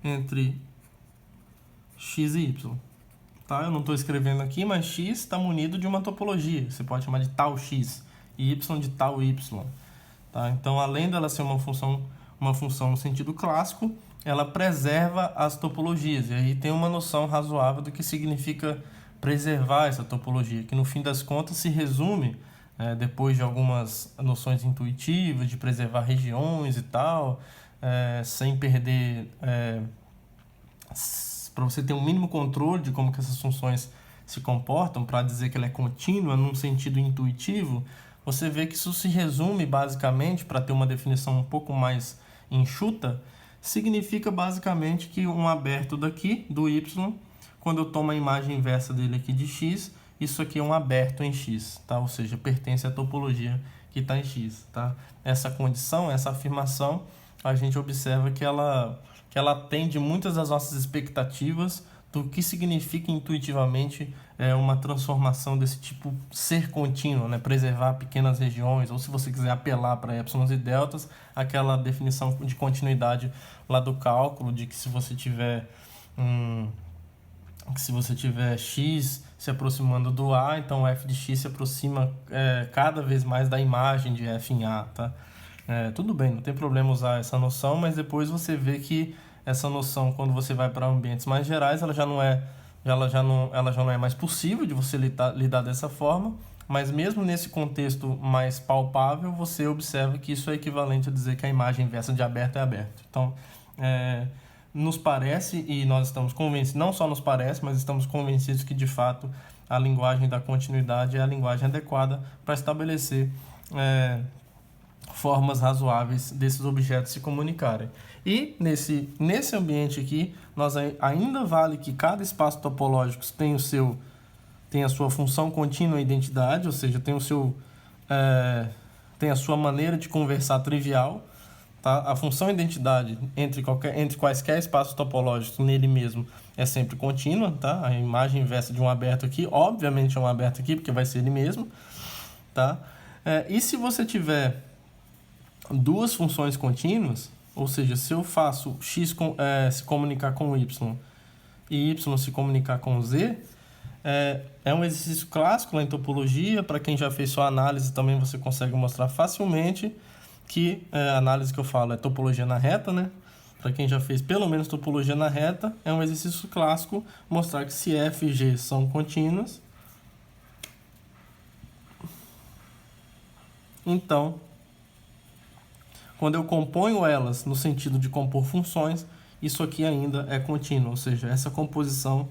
entre x e y. Tá? Eu não estou escrevendo aqui, mas x está munido de uma topologia. Você pode chamar de tal x e y de tal y. Tá? Então, além dela ser uma função no sentido clássico, ela preserva as topologias. E aí tem uma noção razoável do que significa preservar essa topologia, que no fim das contas se resume, depois de algumas noções intuitivas, de preservar regiões e tal, sem perder... para você ter um mínimo controle de como que essas funções se comportam, para dizer que ela é contínua num sentido intuitivo, você vê que isso se resume basicamente, para ter uma definição um pouco mais enxuta, significa basicamente que um aberto daqui, do y, quando eu tomo a imagem inversa dele aqui de x, isso aqui é um aberto em x, tá? Ou seja, pertence à topologia que está em x. Tá? Essa condição, essa afirmação, a gente observa que ela atende muitas das nossas expectativas do que significa intuitivamente uma transformação desse tipo ser contínuo, né? Preservar pequenas regiões, ou se você quiser apelar para épsilons e deltas, aquela definição de continuidade lá do cálculo, de que se você tiver x se aproximando do A, então f de x se aproxima cada vez mais da imagem de f em A, tá? Tudo bem, não tem problema usar essa noção, mas depois você vê que essa noção, quando você vai para ambientes mais gerais, ela já não é mais possível de você lidar dessa forma, mas mesmo nesse contexto mais palpável, você observa que isso é equivalente a dizer que a imagem inversa de aberto é aberto. Então, nos parece, e nós estamos convencidos, não só nos parece, mas estamos convencidos que, de fato, a linguagem da continuidade é a linguagem adequada para estabelecer formas razoáveis desses objetos se comunicarem. E nesse ambiente aqui, ainda vale que cada espaço topológico tem a sua função contínua e identidade, ou seja, tem a sua maneira de conversar trivial. Tá? A função identidade entre quaisquer espaços topológicos nele mesmo é sempre contínua. Tá? A imagem inversa de um aberto aqui, obviamente é um aberto aqui, porque vai ser ele mesmo. Tá? E se você tiver duas funções contínuas, ou seja, se eu faço x se comunicar com y e y se comunicar com z, é um exercício clássico lá em topologia. Para quem já fez sua análise também você consegue mostrar facilmente que a análise que eu falo é topologia na reta, né? Para quem já fez pelo menos topologia na reta, é um exercício clássico mostrar que se f e g são contínuas, então, quando eu componho elas no sentido de compor funções, isso aqui ainda é contínuo, ou seja, essa composição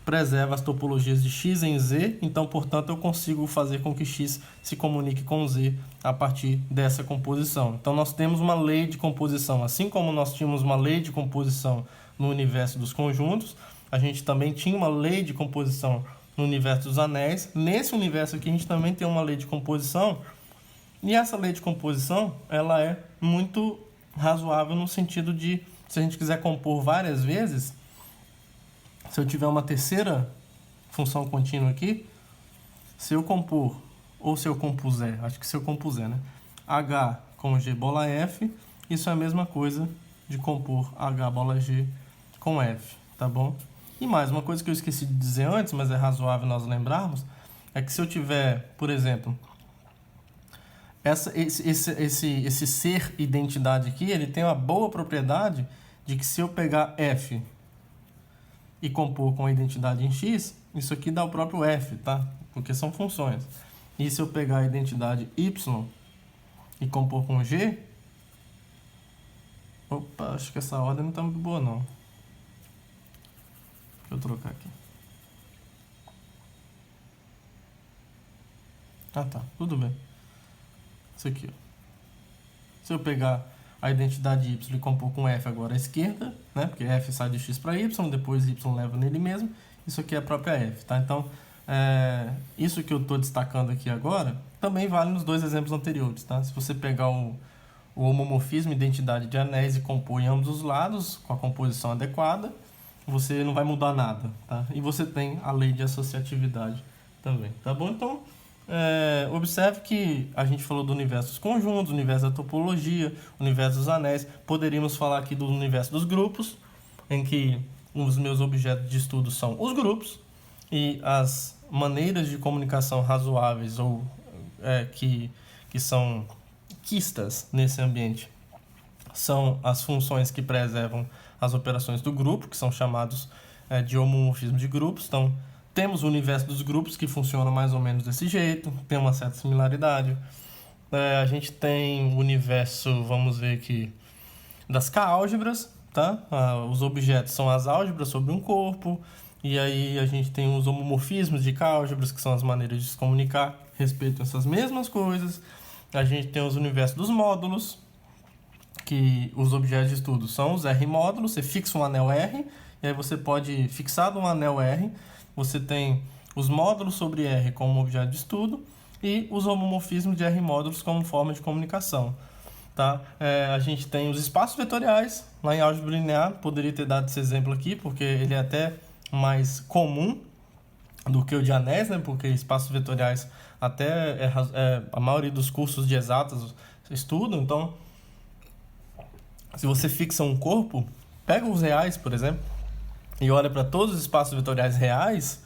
preserva as topologias de x em z, então, portanto, eu consigo fazer com que x se comunique com z a partir dessa composição. Então, nós temos uma lei de composição. Assim como nós tínhamos uma lei de composição no universo dos conjuntos, a gente também tinha uma lei de composição no universo dos anéis. Nesse universo aqui, a gente também tem uma lei de composição, e essa lei de composição, ela é muito razoável no sentido de, se a gente quiser compor várias vezes, Se eu tiver uma terceira função contínua aqui, se eu compor, ou se eu compuser, acho que se eu compuser, né? H com G bola F, isso é a mesma coisa de compor H bola G com F, tá bom? E mais, uma coisa que eu esqueci de dizer antes, mas é razoável nós lembrarmos, é que se eu tiver, por exemplo, esse ser identidade aqui, ele tem uma boa propriedade de que se eu pegar F e compor com a identidade em X, isso aqui dá o próprio F, tá? Porque são funções. E se eu pegar a identidade Y e compor com G, opa, acho que essa ordem não está muito boa não. Deixa eu trocar aqui. Ah tá, tudo bem. Isso aqui, ó. Se eu pegar a identidade Y e compor com F agora à esquerda, né? Porque F sai de X para Y, depois Y leva nele mesmo. Isso aqui é a própria F, tá? Então, isso que eu estou destacando aqui agora também vale nos dois exemplos anteriores, tá? Se você pegar o homomorfismo identidade de anéis e compor em ambos os lados com a composição adequada, você não vai mudar nada, tá? E você tem a lei de associatividade também, tá bom? Então, observe que a gente falou do universo dos conjuntos, universo da topologia, universo dos anéis. Poderíamos falar aqui do universo dos grupos, em que os meus objetos de estudo são os grupos e as maneiras de comunicação razoáveis ou que são quistas nesse ambiente são as funções que preservam as operações do grupo, que são chamados de homomorfismo de grupos. Então, temos o universo dos grupos que funciona mais ou menos desse jeito, tem uma certa similaridade. A gente tem o universo, vamos ver aqui, das K-álgebras, tá? Os objetos são as álgebras sobre um corpo, e aí a gente tem os homomorfismos de K-álgebras, que são as maneiras de se comunicar, respeitam essas mesmas coisas. A gente tem os universos dos módulos, que os objetos de estudo são os R-módulos, você fixa um anel R, e aí você pode, fixado um anel R, você tem os módulos sobre R como objeto de estudo e os homomorfismos de R-módulos como forma de comunicação. Tá? A gente tem os espaços vetoriais, lá em álgebra linear, poderia ter dado esse exemplo aqui, porque ele é até mais comum do que o de anéis, né? Porque espaços vetoriais até a maioria dos cursos de exatas estudam. Então, se você fixa um corpo, pega os reais, por exemplo, e olha para todos os espaços vetoriais reais,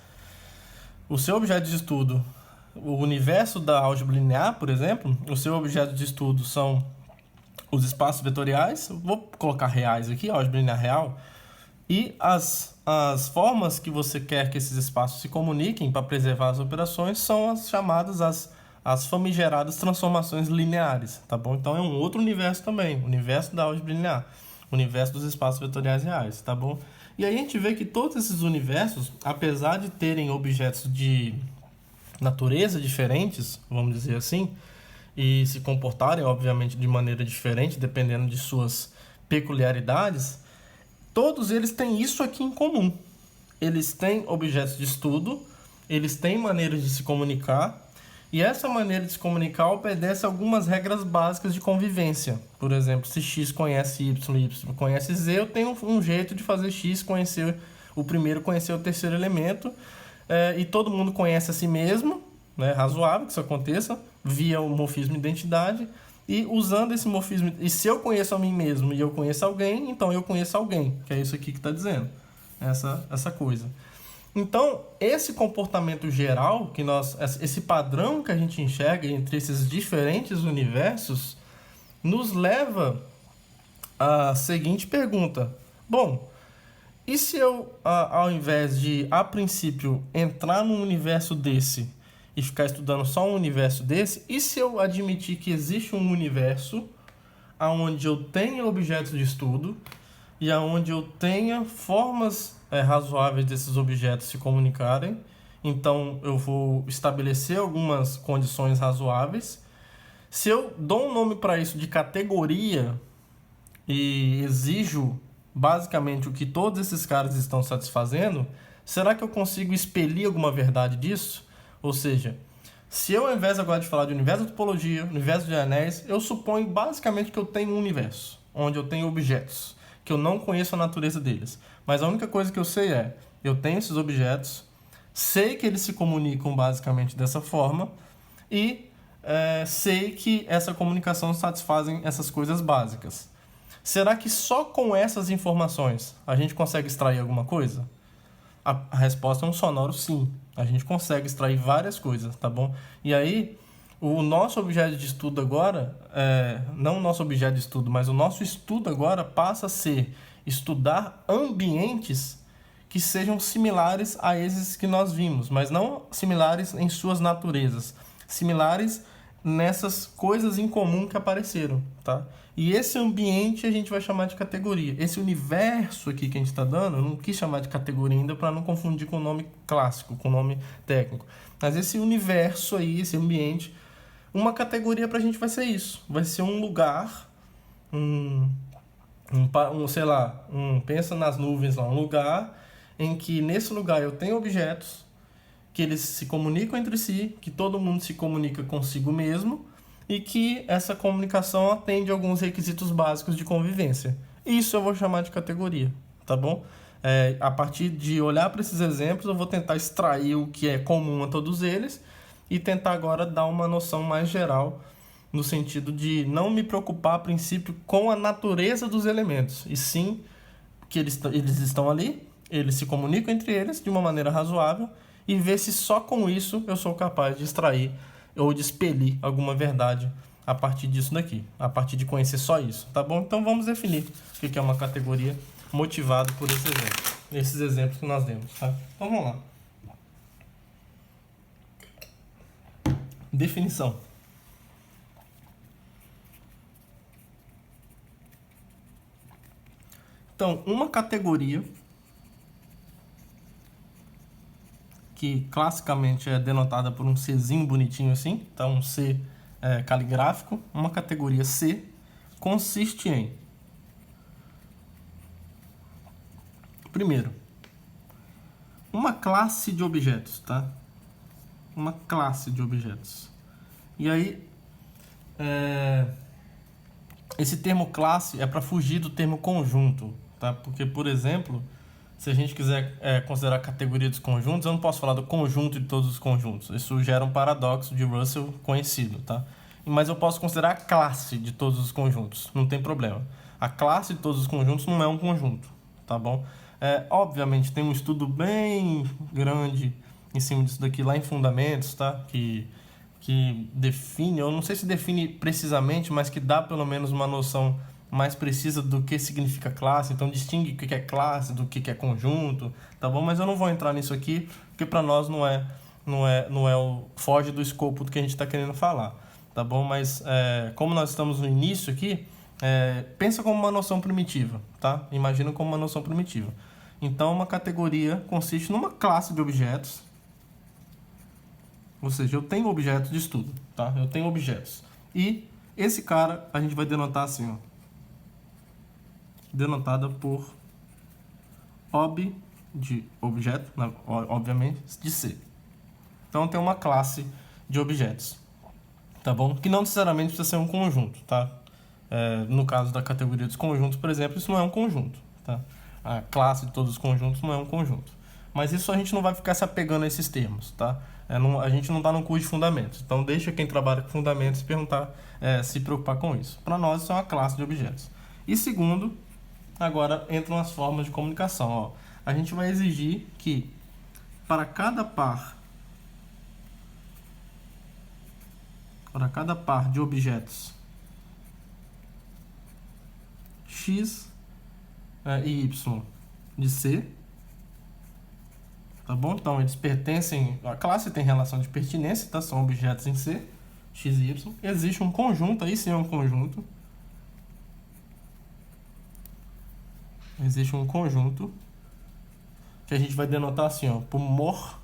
o seu objeto de estudo, o universo da álgebra linear, por exemplo, o seu objeto de estudo são os espaços vetoriais, vou colocar reais aqui, álgebra linear real, e as formas que você quer que esses espaços se comuniquem para preservar as operações são as chamadas as famigeradas transformações lineares, tá bom? Então é um outro universo também, o universo da álgebra linear, o universo dos espaços vetoriais reais, tá bom? E aí a gente vê que todos esses universos, apesar de terem objetos de natureza diferentes, vamos dizer assim, e se comportarem, obviamente, de maneira diferente, dependendo de suas peculiaridades, todos eles têm isso aqui em comum. Eles têm objetos de estudo, eles têm maneiras de se comunicar, e essa maneira de se comunicar obedece a algumas regras básicas de convivência. Por exemplo, se X conhece Y e Y conhece Z, eu tenho um jeito de fazer X conhecer o primeiro, conhecer o terceiro elemento, e todo mundo conhece a si mesmo, né? Razoável que isso aconteça, via o morfismo de identidade, e usando esse morfismo, e se eu conheço a mim mesmo e eu conheço alguém, então eu conheço alguém, que é isso aqui que está dizendo, essa coisa. Então, esse comportamento geral, esse padrão que a gente enxerga entre esses diferentes universos, nos leva à seguinte pergunta. Bom, e se eu, ao invés de, a princípio, entrar num universo desse e ficar estudando só um universo desse, e se eu admitir que existe um universo onde eu tenha objetos de estudo e onde eu tenha formas razoáveis desses objetos se comunicarem, então eu vou estabelecer algumas condições razoáveis. Se eu dou um nome para isso de categoria e exijo basicamente o que todos esses caras estão satisfazendo, será que eu consigo expelir alguma verdade disso? Ou seja, se eu, ao invés agora de falar de universo de topologia, universo de anéis, eu suponho basicamente que eu tenho um universo, onde eu tenho objetos, que eu não conheço a natureza deles. Mas a única coisa que eu sei Eu tenho esses objetos, sei que eles se comunicam basicamente dessa forma e sei que essa comunicação satisfazem essas coisas básicas. Será que só com essas informações a gente consegue extrair alguma coisa? A resposta é um sonoro sim. A gente consegue extrair várias coisas, tá bom? E aí, o nosso objeto de estudo agora, não o nosso objeto de estudo, mas o nosso estudo agora passa a ser estudar ambientes que sejam similares a esses que nós vimos, mas não similares em suas naturezas, similares nessas coisas em comum que apareceram, tá? E esse ambiente a gente vai chamar de categoria. Esse universo aqui que a gente está dando, eu não quis chamar de categoria ainda para não confundir com o nome clássico, com o nome técnico. Mas esse universo aí, esse ambiente, uma categoria para a gente vai ser isso. Vai ser um lugar, sei lá, pensa nas nuvens lá, um lugar em que nesse lugar eu tenho objetos que eles se comunicam entre si, que todo mundo se comunica consigo mesmo e que essa comunicação atende a alguns requisitos básicos de convivência. Isso eu vou chamar de categoria, tá bom? A partir de olhar para esses exemplos, eu vou tentar extrair o que é comum a todos eles e tentar agora dar uma noção mais geral no sentido de não me preocupar a princípio com a natureza dos elementos, e sim que eles estão ali, eles se comunicam entre eles de uma maneira razoável e ver se só com isso eu sou capaz de extrair ou de expelir alguma verdade a partir disso daqui, a partir de conhecer só isso, tá bom? Então vamos definir o que é uma categoria motivado por esses exemplos que nós demos, tá? Então vamos lá. Definição. Então, uma categoria que classicamente é denotada por um Czinho bonitinho assim, tá? Um C caligráfico. Uma categoria C consiste em, primeiro, uma classe de objetos, tá? Uma classe de objetos. E aí, esse termo classe é para fugir do termo conjunto, tá? Porque, por exemplo, se a gente quiser considerar a categoria dos conjuntos, eu não posso falar do conjunto de todos os conjuntos. Isso gera um paradoxo de Russell conhecido, tá? Mas eu posso considerar a classe de todos os conjuntos, não tem problema. A classe de todos os conjuntos não é um conjunto, tá bom? Obviamente tem um estudo bem grande em cima disso daqui lá em Fundamentos, tá? Que define, eu não sei se define precisamente, mas que dá pelo menos uma noção mais precisa do que significa classe, então distingue o que é classe do que é conjunto, tá bom? Mas eu não vou entrar nisso aqui, porque para nós foge do escopo do que a gente está querendo falar, tá bom? Mas como nós estamos no início aqui, pensa como uma noção primitiva, tá? Imagina como uma noção primitiva. Então, uma categoria consiste numa classe de objetos, ou seja, eu tenho objetos de estudo, tá? Eu tenho objetos. E esse cara a gente vai denotar assim, ó. Denotada por ob de objeto, obviamente, de C. Então tem uma classe de objetos, tá bom? Que não necessariamente precisa ser um conjunto, tá? No caso da categoria dos conjuntos, por exemplo, isso não é um conjunto, tá? A classe de todos os conjuntos não é um conjunto. Mas isso a gente não vai ficar se apegando a esses termos, tá? A gente não está no curso de fundamentos. Então deixa quem trabalha com fundamentos se preocupar com isso. Para nós, isso é uma classe de objetos. E segundo, agora entram as formas de comunicação. Ó. A gente vai exigir que para cada par de objetos x e y de C, tá bom? Então eles pertencem, a classe tem relação de pertinência, tá? São objetos em C, x e y. Existe um conjunto, aí sim é um conjunto. Existe um conjunto que a gente vai denotar assim, ó, por mor,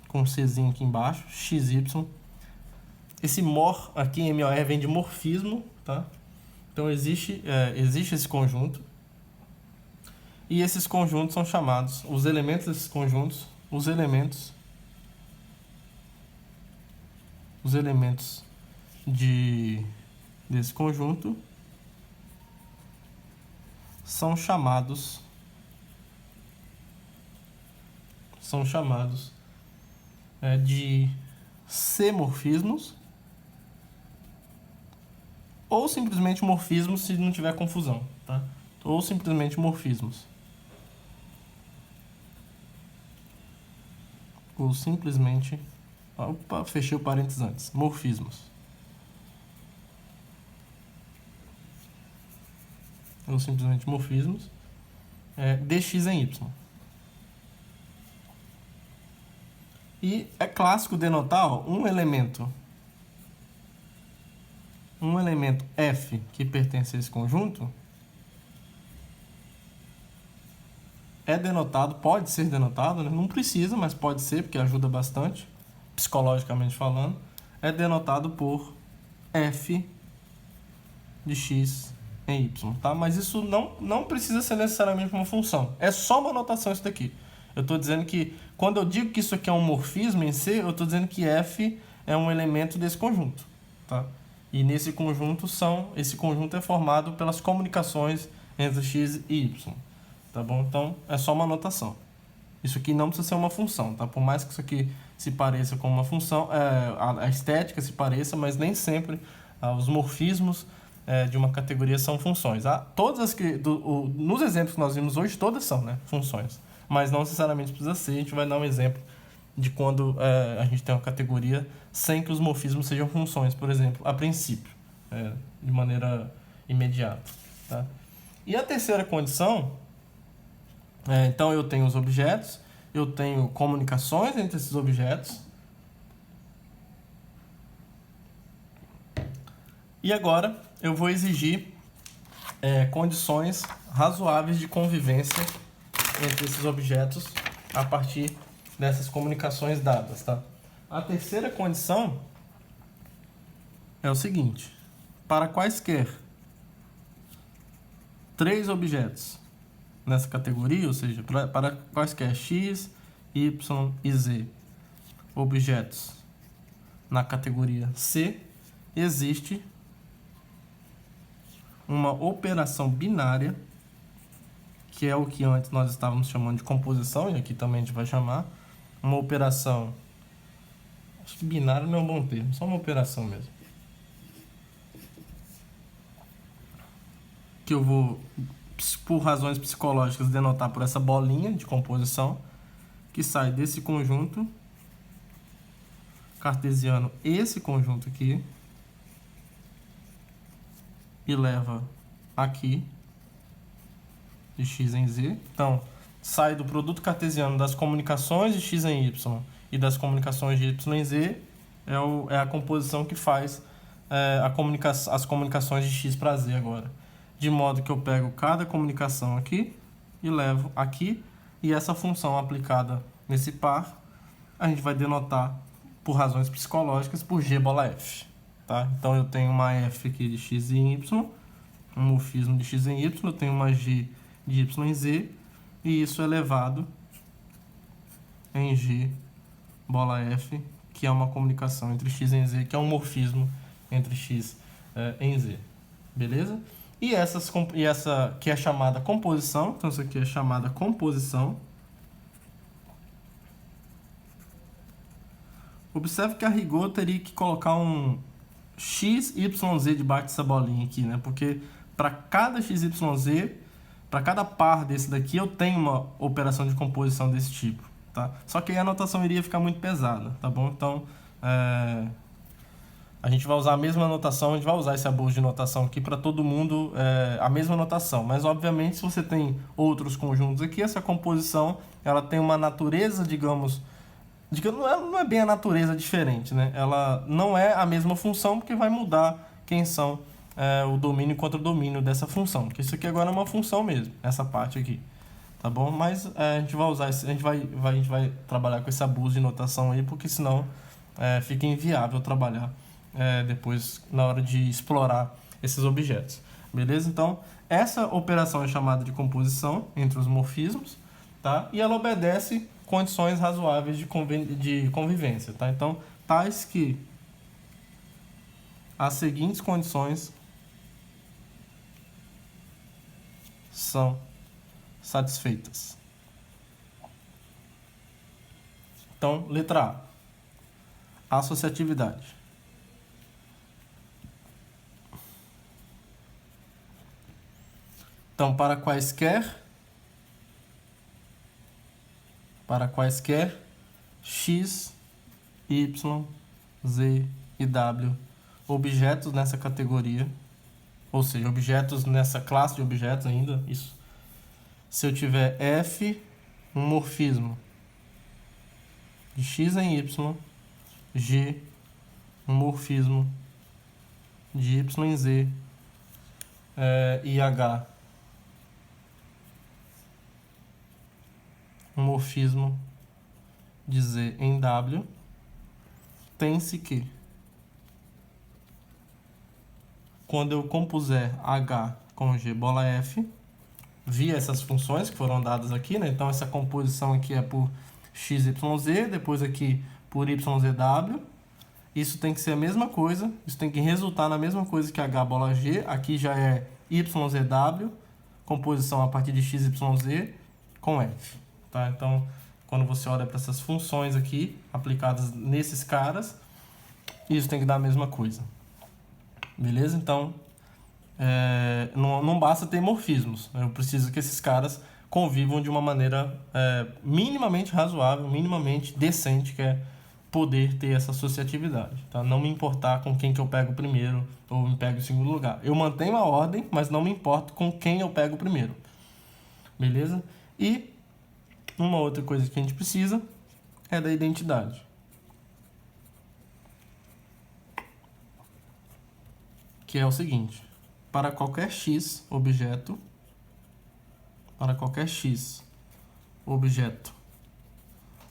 com um Czinho aqui embaixo, xy. Esse mor aqui em MOR vem de morfismo, tá? Então existe esse conjunto. E esses conjuntos são chamados, os elementos desses conjuntos, os elementos desse conjunto são chamados são chamados de C-morfismos, ou simplesmente morfismos se não tiver confusão, tá? Ou simplesmente morfismos. Ou simplesmente... Opa, fechei o parênteses antes. Morfismos. Ou simplesmente morfismos. De x em y. E é clássico denotar um elemento F que pertence a esse conjunto é denotado, pode ser denotado, né? Não precisa, mas pode ser, porque ajuda bastante, psicologicamente falando, é denotado por F de x em y, tá? Mas isso não precisa ser necessariamente uma função, é só uma notação isso daqui. Eu estou dizendo que, quando eu digo que isso aqui é um morfismo em C, eu estou dizendo que F é um elemento desse conjunto, tá? E nesse conjunto esse conjunto é formado pelas comunicações entre x e y, tá bom? Então, é só uma notação. Isso aqui não precisa ser uma função, tá? Por mais que isso aqui se pareça com uma função, a estética se pareça, mas nem sempre os morfismos de uma categoria são funções. Todas as que, nos exemplos que nós vimos hoje, todas são, né, funções. Mas não necessariamente precisa ser. A gente vai dar um exemplo de quando a gente tem uma categoria sem que os morfismos sejam funções, por exemplo, a princípio, de maneira imediata, tá? E a terceira condição, então eu tenho os objetos, eu tenho comunicações entre esses objetos, e agora eu vou exigir condições razoáveis de convivência entre esses objetos a partir dessas comunicações dadas, tá? A terceira condição é o seguinte: para quaisquer 3 objetos nessa categoria, ou seja, para quaisquer x, y e z objetos na categoria C, existe uma operação binária, que é o que antes nós estávamos chamando de composição, e aqui também a gente vai chamar uma operação, acho que binário não é um bom termo, só uma operação mesmo, que eu vou, por razões psicológicas, denotar por essa bolinha de composição, que sai desse conjunto cartesiano, esse conjunto aqui, e leva aqui de x em z. Então, sai do produto cartesiano das comunicações de x em y e das comunicações de y em z, é a composição que faz as comunicações de x para z agora. De modo que eu pego cada comunicação aqui e levo aqui, e essa função aplicada nesse par, a gente vai denotar, por razões psicológicas, por g bola f. Tá? Então, eu tenho uma f aqui de x em y, um morfismo de x em y, eu tenho uma g de y em z, e isso é elevado em g bola f, que é uma comunicação entre x em z, que é um morfismo entre x em z. Beleza? E essa que é chamada composição, então isso aqui é chamada composição. Observe que a rigor eu teria que colocar um x, y, z debaixo dessa bolinha aqui, né? Porque para cada x, y, z, para cada par desse daqui, eu tenho uma operação de composição desse tipo, tá? Só que aí a notação iria ficar muito pesada, tá bom? Então, a gente vai usar a mesma notação, a gente vai usar esse abuso de notação aqui para todo mundo, a mesma notação. Mas, obviamente, se você tem outros conjuntos aqui, essa composição, ela tem uma natureza, digamos, não é bem a natureza diferente, né? Ela não é a mesma função, porque vai mudar quem são o domínio contra o domínio dessa função. Porque isso aqui agora é uma função mesmo, essa parte aqui. Tá bom? Mas a gente vai usar, a gente vai trabalhar com esse abuso de notação aí, porque senão fica inviável trabalhar depois na hora de explorar esses objetos. Beleza? Então, essa operação é chamada de composição entre os morfismos, tá? E ela obedece condições razoáveis de convivência, tá? Então, tais que as seguintes condições são satisfeitas. Então, letra A, associatividade. Então, para quaisquer x, y, z e w objetos nessa categoria, ou seja, objetos nessa classe de objetos ainda, isso. Se eu tiver f, um morfismo de x em y, g, um morfismo de y em z, e h, um morfismo de z em w, tem-se que, quando eu compuser h com g bola f, via essas funções que foram dadas aqui, né? Então essa composição aqui é por x, y, z, depois aqui por y, z, w. Isso tem que ser a mesma coisa, isso tem que resultar na mesma coisa que h bola g. Aqui já é y, z, w, composição a partir de x, y, z com f. Tá? Então, quando você olha para essas funções aqui, aplicadas nesses caras, isso tem que dar a mesma coisa. Beleza? Então, não basta ter morfismos. Eu preciso que esses caras convivam de uma maneira minimamente razoável, minimamente decente, que é poder ter essa associatividade. Tá? Não me importar com quem que eu pego primeiro ou me pego em segundo lugar. Eu mantenho a ordem, mas não me importo com quem eu pego primeiro. Beleza? E uma outra coisa que a gente precisa é da identidade. Que é o seguinte: para qualquer x objeto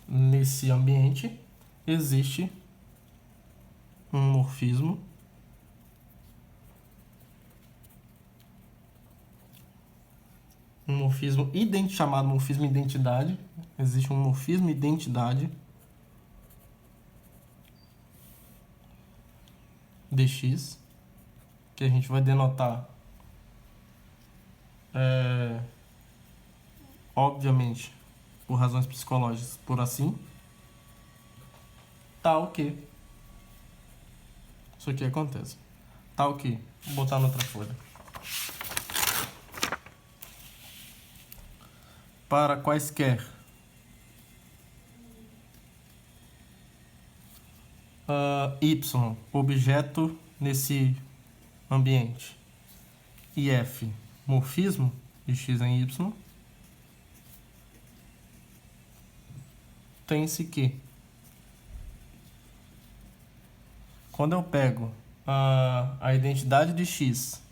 nesse ambiente, existe um morfismo chamado morfismo identidade. Existe um morfismo identidade dx, que a gente vai denotar, obviamente, por razões psicológicas, por assim, tal que isso aqui acontece. Tal que, vou botar noutra folha. Para quaisquer y, objeto nesse ambiente, e f, morfismo de x em y, tem-se que, quando eu pego a identidade de x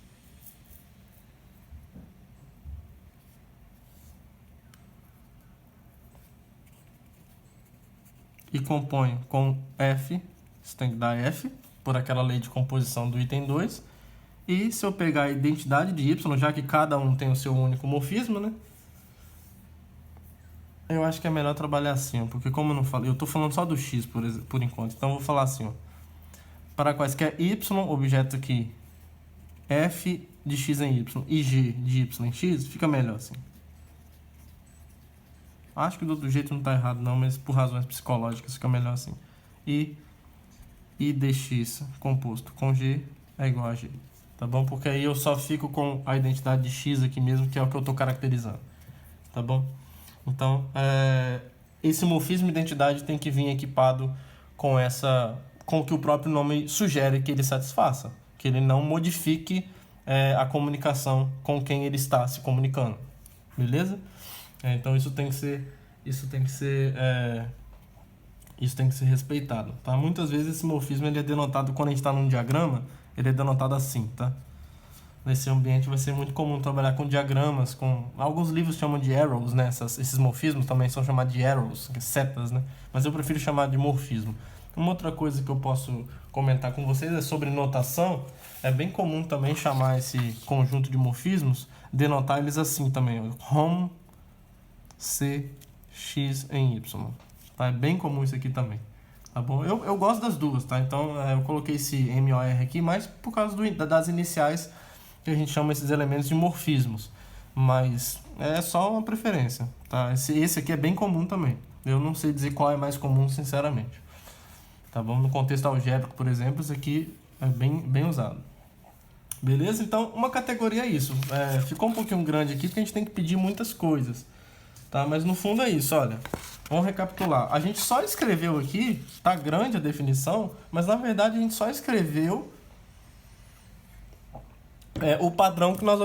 e componho com f, isso tem que dar f, por aquela lei de composição do item 2, e se eu pegar a identidade de y, já que cada um tem o seu único morfismo, né? Eu acho que é melhor trabalhar assim, ó, porque como eu não falei, eu estou falando só do x por enquanto, então eu vou falar assim, ó. Para quaisquer y, objeto aqui, f de x em y e g de y em x, fica melhor assim. Acho que do outro jeito não está errado não, mas por razões psicológicas fica melhor assim. E dx composto com g é igual a g, tá bom? Porque aí eu só fico com a identidade de x aqui mesmo, que é o que eu estou caracterizando, tá bom? Então, esse morfismo de identidade tem que vir equipado com o que o próprio nome sugere que ele satisfaça, que ele não modifique a comunicação com quem ele está se comunicando, beleza? Então isso tem que ser respeitado, tá? Muitas vezes esse morfismo ele é denotado, quando a gente está num diagrama, ele é denotado assim, tá? Nesse ambiente vai ser muito comum trabalhar com diagramas, com alguns livros chamam de arrows, né? Esses morfismos também são chamados de arrows, setas, né? Mas eu prefiro chamar de morfismo. Uma outra coisa que eu posso comentar com vocês é sobre notação. É bem comum também chamar esse conjunto de morfismos, denotar eles assim também, ó, rom c x em y. Tá? É bem comum isso aqui também. Tá bom? Eu gosto das duas, tá? Então eu coloquei esse MOR aqui mais por causa das iniciais, que a gente chama esses elementos de morfismos. Mas é só uma preferência, tá? Esse aqui é bem comum também. Eu não sei dizer qual é mais comum, sinceramente. Tá bom? No contexto algébrico, por exemplo, isso aqui é bem usado. Beleza? Então, uma categoria é isso. Ficou um pouquinho grande aqui porque a gente tem que pedir muitas coisas. Tá? Mas no fundo é isso, olha. Vamos recapitular. A gente só escreveu aqui, tá grande a definição, mas na verdade a gente só escreveu o padrão que nós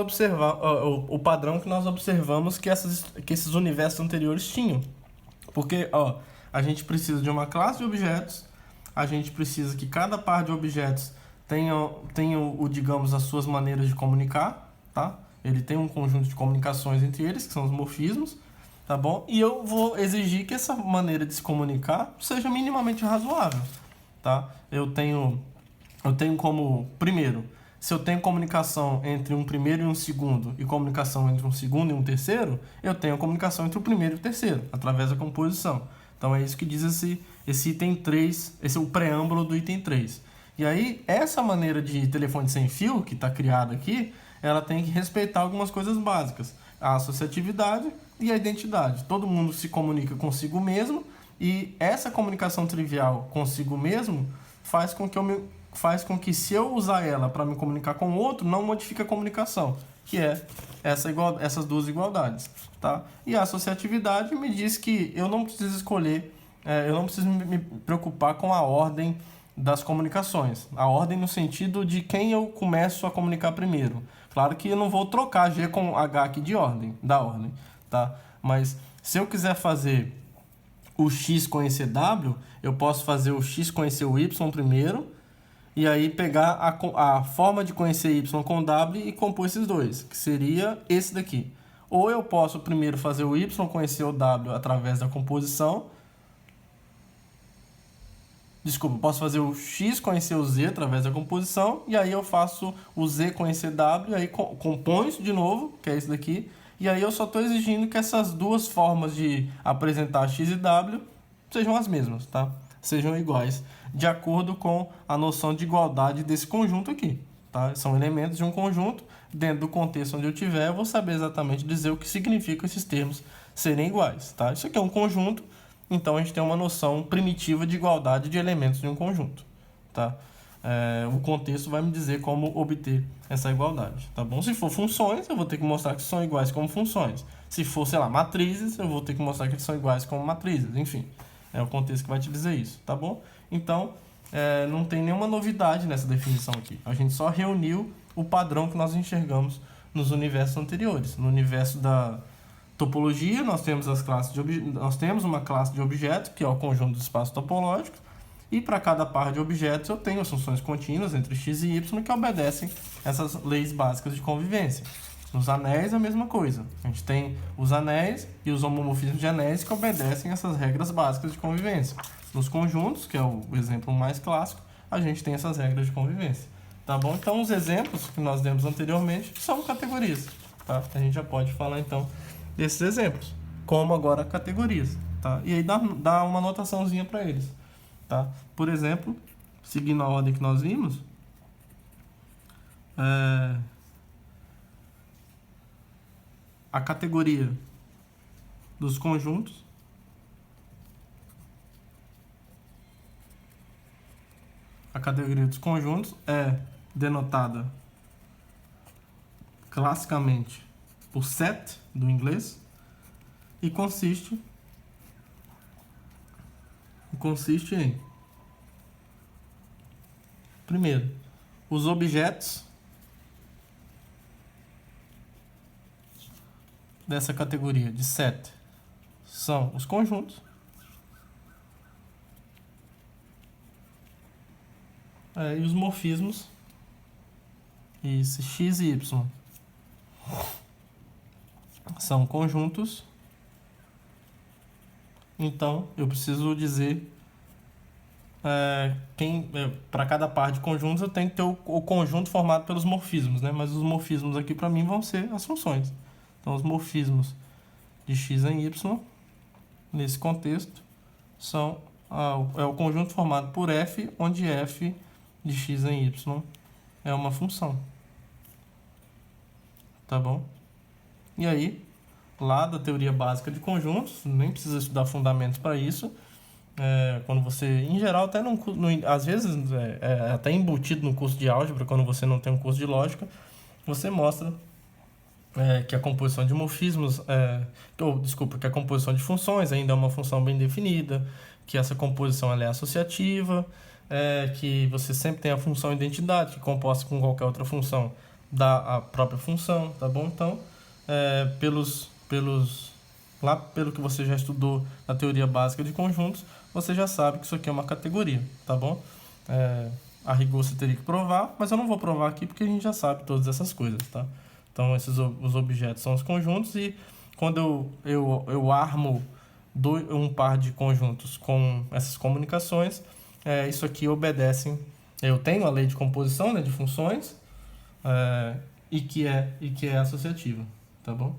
observamos que esses universos anteriores tinham. Porque, a gente precisa de uma classe de objetos, a gente precisa que cada par de objetos tenha digamos, as suas maneiras de comunicar, tá? Ele tem um conjunto de comunicações entre eles, que são os morfismos, tá bom? E eu vou exigir que essa maneira de se comunicar seja minimamente razoável, tá? Eu tenho como, primeiro, se eu tenho comunicação entre um primeiro e um segundo e comunicação entre um segundo e um terceiro, eu tenho comunicação entre o primeiro e o terceiro, através da composição. Então é isso que diz esse item 3, esse é o preâmbulo do item 3. E aí, essa maneira de telefone sem fio, que está criada aqui, ela tem que respeitar algumas coisas básicas. A associatividade e a identidade. Todo mundo se comunica consigo mesmo e essa comunicação trivial consigo mesmo faz com que se eu usar ela para me comunicar com o outro, não modifique a comunicação, que é essas duas igualdades, tá? E a associatividade me diz que eu não preciso escolher, eu não preciso me preocupar com a ordem das comunicações. A ordem no sentido de quem eu começo a comunicar primeiro. Claro que eu não vou trocar G com H aqui da ordem, tá? Mas se eu quiser fazer o X conhecer W, eu posso fazer o X conhecer o Y primeiro, e aí pegar a forma de conhecer Y com W e compor esses dois, que seria esse daqui. Ou eu posso primeiro fazer o Y conhecer o W através da composição. Desculpa, posso fazer o X conhecer o Z através da composição, e aí eu faço o Z conhecer W, e aí componho isso de novo, que é esse daqui, e aí eu só estou exigindo que essas duas formas de apresentar X e W sejam as mesmas, tá? Sejam iguais, de acordo com a noção de igualdade desse conjunto aqui, tá? São elementos de um conjunto, dentro do contexto onde eu tiver, eu vou saber exatamente dizer o que significam esses termos serem iguais, tá? Isso aqui é um conjunto, então a gente tem uma noção primitiva de igualdade de elementos de um conjunto, tá? O contexto vai me dizer como obter essa igualdade, tá bom? Se for funções, eu vou ter que mostrar que são iguais como funções. Se for, sei lá, matrizes, eu vou ter que mostrar que eles são iguais como matrizes, enfim. É o contexto que vai te dizer isso, tá bom? Então, não tem nenhuma novidade nessa definição aqui. A gente só reuniu o padrão que nós enxergamos nos universos anteriores. No universo da topologia, nós temos uma classe de objetos, que é o conjunto dos espaços topológicos, e para cada par de objetos eu tenho as funções contínuas entre x e y que obedecem essas leis básicas de convivência. Nos anéis, a mesma coisa. A gente tem os anéis e os homomorfismos de anéis que obedecem essas regras básicas de convivência. Nos conjuntos, que é o exemplo mais clássico, a gente tem essas regras de convivência. Tá bom? Então, os exemplos que nós demos anteriormente são categorias. Tá? A gente já pode falar, então, desses exemplos, como agora categorias. Tá? E aí dá uma notaçãozinha para eles. Tá? Por exemplo, seguindo a ordem que nós vimos, a categoria dos conjuntos é denotada classicamente por set do inglês e consiste em, primeiro, os objetos dessa categoria de set são os conjuntos, e os morfismos, x e y, são conjuntos. Então, eu preciso dizer para cada par de conjuntos eu tenho que ter o conjunto formado pelos morfismos, né? Mas os morfismos aqui para mim vão ser as funções. Então, os morfismos de x em y, nesse contexto, é o conjunto formado por f, onde f de x em y é uma função. Tá bom? E aí, lá da teoria básica de conjuntos, nem precisa estudar fundamentos para isso. Quando você, em geral, até às vezes até embutido no curso de álgebra, quando você não tem um curso de lógica, você mostra que a composição de morfismos, que a composição de funções ainda é uma função bem definida, que essa composição ela é associativa, que você sempre tem a função identidade, que composta com qualquer outra função dá a própria função, tá bom? Então, lá pelo que você já estudou na teoria básica de conjuntos, você já sabe que isso aqui é uma categoria, tá bom? A rigor você teria que provar, mas eu não vou provar aqui porque a gente já sabe todas essas coisas, tá? Então, os objetos são os conjuntos e quando eu armo um par de conjuntos com essas comunicações, isso aqui obedece. Eu tenho a lei de composição, né, de funções, e que é associativa, tá bom?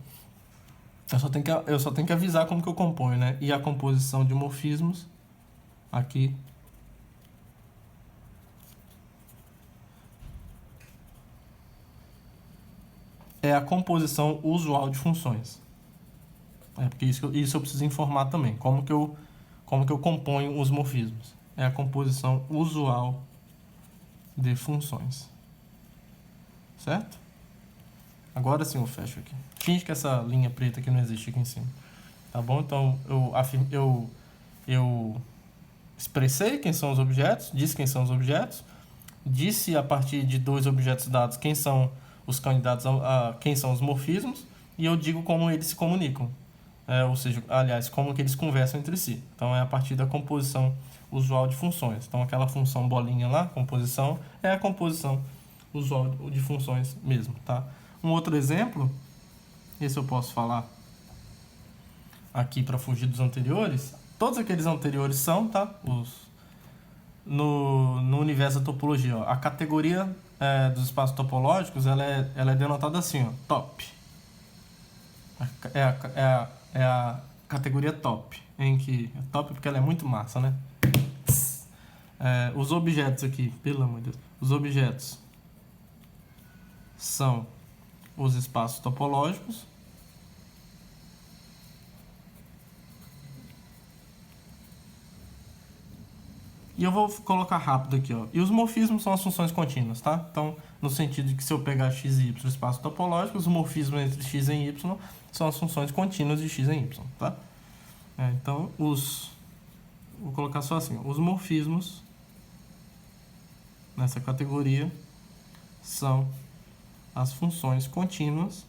Eu só tenho que avisar como que eu componho, né? E a composição de morfismos aqui é a composição usual de funções. Porque isso eu preciso informar também. Como que eu componho os morfismos? É a composição usual de funções. Certo? Agora sim eu fecho aqui. Finge que essa linha preta aqui não existe aqui em cima. Tá bom? Então eu expressei quem são os objetos, disse quem são os objetos, disse a partir de dois objetos dados quem são os candidatos quem são os morfismos, e eu digo como eles se comunicam. Ou seja, aliás, como que eles conversam entre si. Então é a partir da composição usual de funções. Então aquela função bolinha lá, composição, é a composição usual de funções mesmo, tá? Um outro exemplo, esse eu posso falar aqui para fugir dos anteriores. Todos aqueles anteriores são, tá? No universo da topologia, ó, a categoria dos espaços topológicos, ela é denotada assim, ó, top. É a categoria top, em que é top porque ela é muito massa, né? Os objetos aqui, pelo amor de Deus, os objetos são os espaços topológicos e eu vou colocar rápido aqui, ó. E os morfismos são as funções contínuas, tá? Então, no sentido de que se eu pegar x e y, espaço topológico, os morfismos entre x e y são as funções contínuas de x e y, tá? Então, vou colocar só assim, ó. Os morfismos nessa categoria são as funções contínuas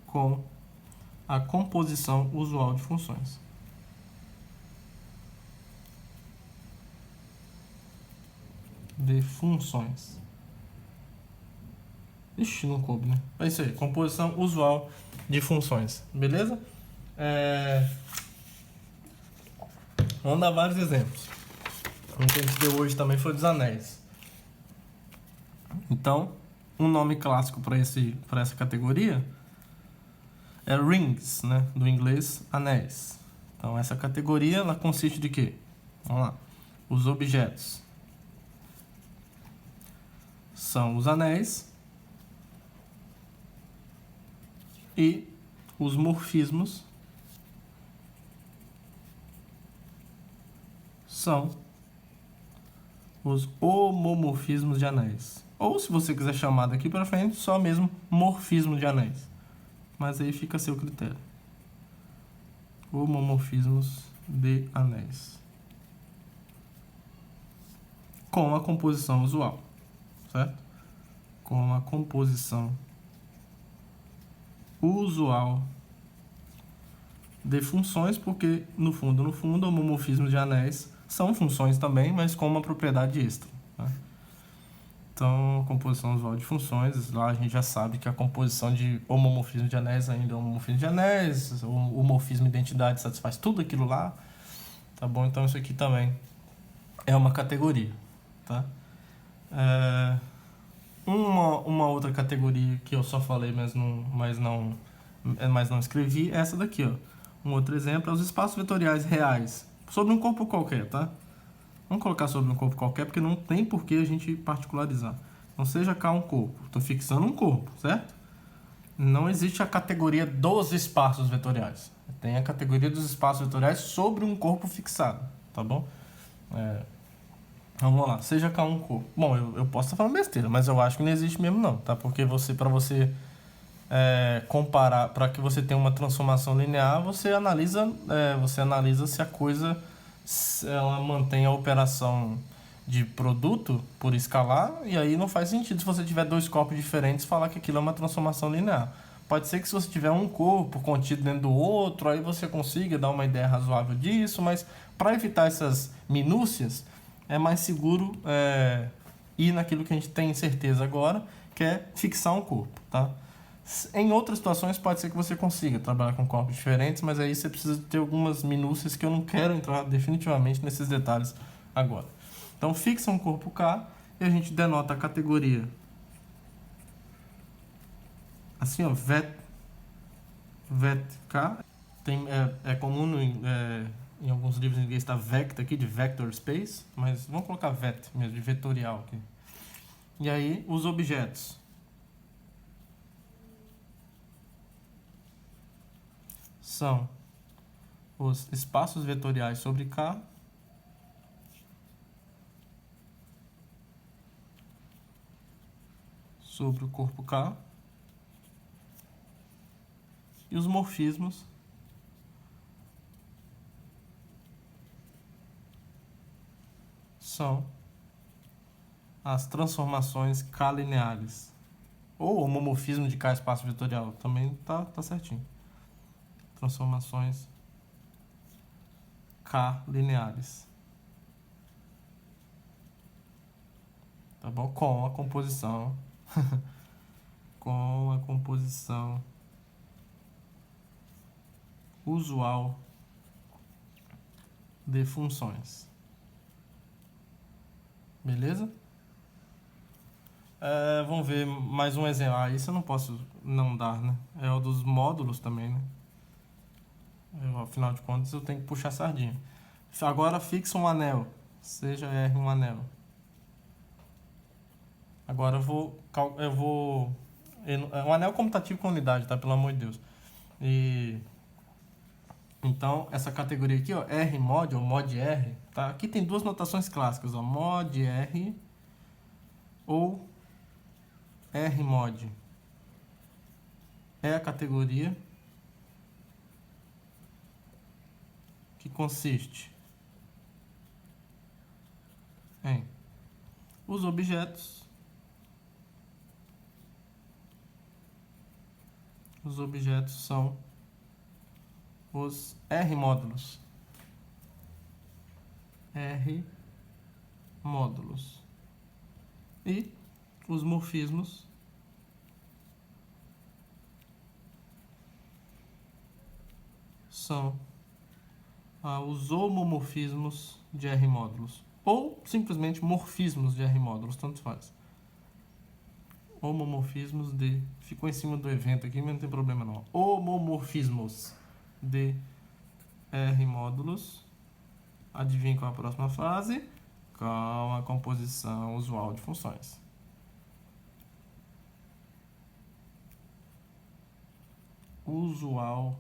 com a composição usual de funções. De funções. Ixi, não coube, né? É isso aí, composição usual de funções, beleza? Vamos dar vários exemplos. O que a gente deu hoje também foi dos anéis. Então, um nome clássico para essa categoria é rings, né? Do inglês, anéis. Então, essa categoria, ela consiste de quê? Vamos lá. Os objetos são os anéis e os morfismos são os homomorfismos de anéis. Ou, se você quiser chamar daqui para frente, só mesmo morfismo de anéis. Mas aí fica a seu critério. Homomorfismos de anéis. Com a composição usual. Certo? Com a composição usual de funções, porque no fundo, homomorfismos de anéis são funções também, mas com uma propriedade extra. Tá? Então, composição usual de funções, lá a gente já sabe que a composição de homomorfismo de anéis ainda é homomorfismo de anéis, o morfismo identidade satisfaz tudo aquilo lá, tá bom? Então isso aqui também é uma categoria, tá? Uma outra categoria que eu só falei, mas não escrevi, é essa daqui, ó. Um outro exemplo é os espaços vetoriais reais sobre um corpo qualquer, tá? Vamos colocar sobre um corpo qualquer, porque não tem por que a gente particularizar. Então seja K um corpo. Estou fixando um corpo, certo? Não existe a categoria dos espaços vetoriais. Tem a categoria dos espaços vetoriais sobre um corpo fixado, tá bom? Vamos lá, seja K um corpo. Bom, eu posso estar falando besteira, mas eu acho que não existe mesmo não, tá? Porque para você comparar, para que você tenha uma transformação linear, você analisa se a coisa ela mantém a operação de produto por escalar, e aí não faz sentido se você tiver dois corpos diferentes falar que aquilo é uma transformação linear. Pode ser que se você tiver um corpo contido dentro do outro, aí você consiga dar uma ideia razoável disso, mas para evitar essas minúcias, é mais seguro ir naquilo que a gente tem certeza agora, que é fixar um corpo, tá? Em outras situações pode ser que você consiga trabalhar com corpos diferentes, mas aí você precisa ter algumas minúcias que eu não quero entrar definitivamente nesses detalhes agora. Então fixa um corpo K e a gente denota a categoria assim, ó, vet K. É comum em alguns livros em inglês está vect aqui, de vector space, mas vamos colocar vet mesmo, de vetorial aqui. E aí os objetos são os espaços vetoriais sobre K sobre o corpo K e os morfismos são as transformações K-lineares ou homomorfismo de K espaço vetorial, também tá certinho. Transformações K-lineares, tá bom? Com a composição com a composição usual de funções. Beleza? Vamos ver mais um exemplo. Isso eu não posso não dar, né? É o dos módulos também, né? Afinal de contas, eu tenho que puxar a sardinha. Agora fixa um anel, seja R um anel. Agora eu vou um anel comutativo com unidade, tá? Pelo amor de Deus. Então, essa categoria aqui, ó, R mod ou mod R, tá? Aqui tem duas notações clássicas, ó, mod R ou R mod. É a categoria que consiste em os objetos são os R módulos. R módulos. E os morfismos são os homomorfismos de R módulos. Ou simplesmente morfismos de R módulos, tanto faz. Homomorfismos de... Ficou em cima do evento aqui, mas não tem problema não. Homomorfismos de R módulos. Adivinha qual é a próxima fase? Com a composição usual de funções. Usual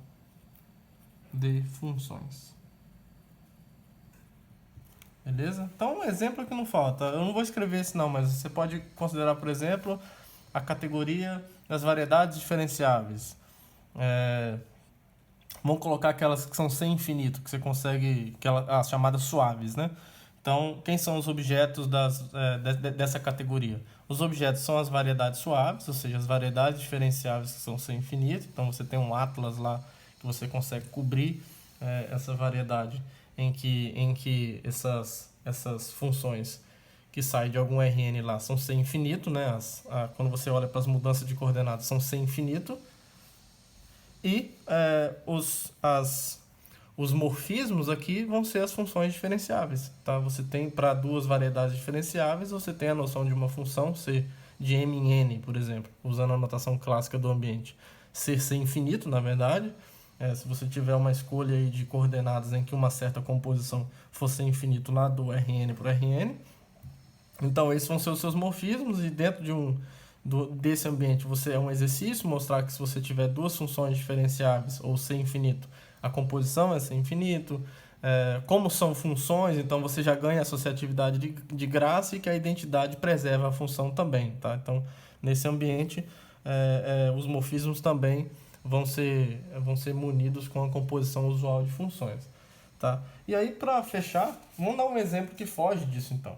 de funções. Beleza? Então, um exemplo que não falta. Eu não vou escrever esse não, mas você pode considerar, por exemplo, a categoria das variedades diferenciáveis. Vamos colocar aquelas que são sem infinito, que você consegue, as chamadas suaves, né? Então, quem são os objetos dessa categoria? Os objetos são as variedades suaves, ou seja, as variedades diferenciáveis que são sem infinito. Então, você tem um atlas lá que você consegue cobrir essa variedade em que essas funções que saem de algum Rn lá são sem infinito, né? Quando você olha para as mudanças de coordenadas, são sem infinito. E os morfismos aqui vão ser as funções diferenciáveis, tá? Você tem para duas variedades diferenciáveis, você tem a noção de uma função ser de m em n, por exemplo, usando a notação clássica do ambiente, ser infinito, na verdade. Se você tiver uma escolha aí de coordenadas em que uma certa composição fosse infinito lá do Rn por Rn, Então, esses vão ser os seus morfismos, e dentro desse ambiente você é um exercício, mostrar que se você tiver duas funções diferenciáveis ou C infinito, a composição é C infinito. Como são funções, então você já ganha associatividade de graça, e que a identidade preserva a função também. Tá? Então, nesse ambiente, os morfismos também vão ser munidos com a composição usual de funções. Tá? E aí, para fechar, vamos dar um exemplo que foge disso, então.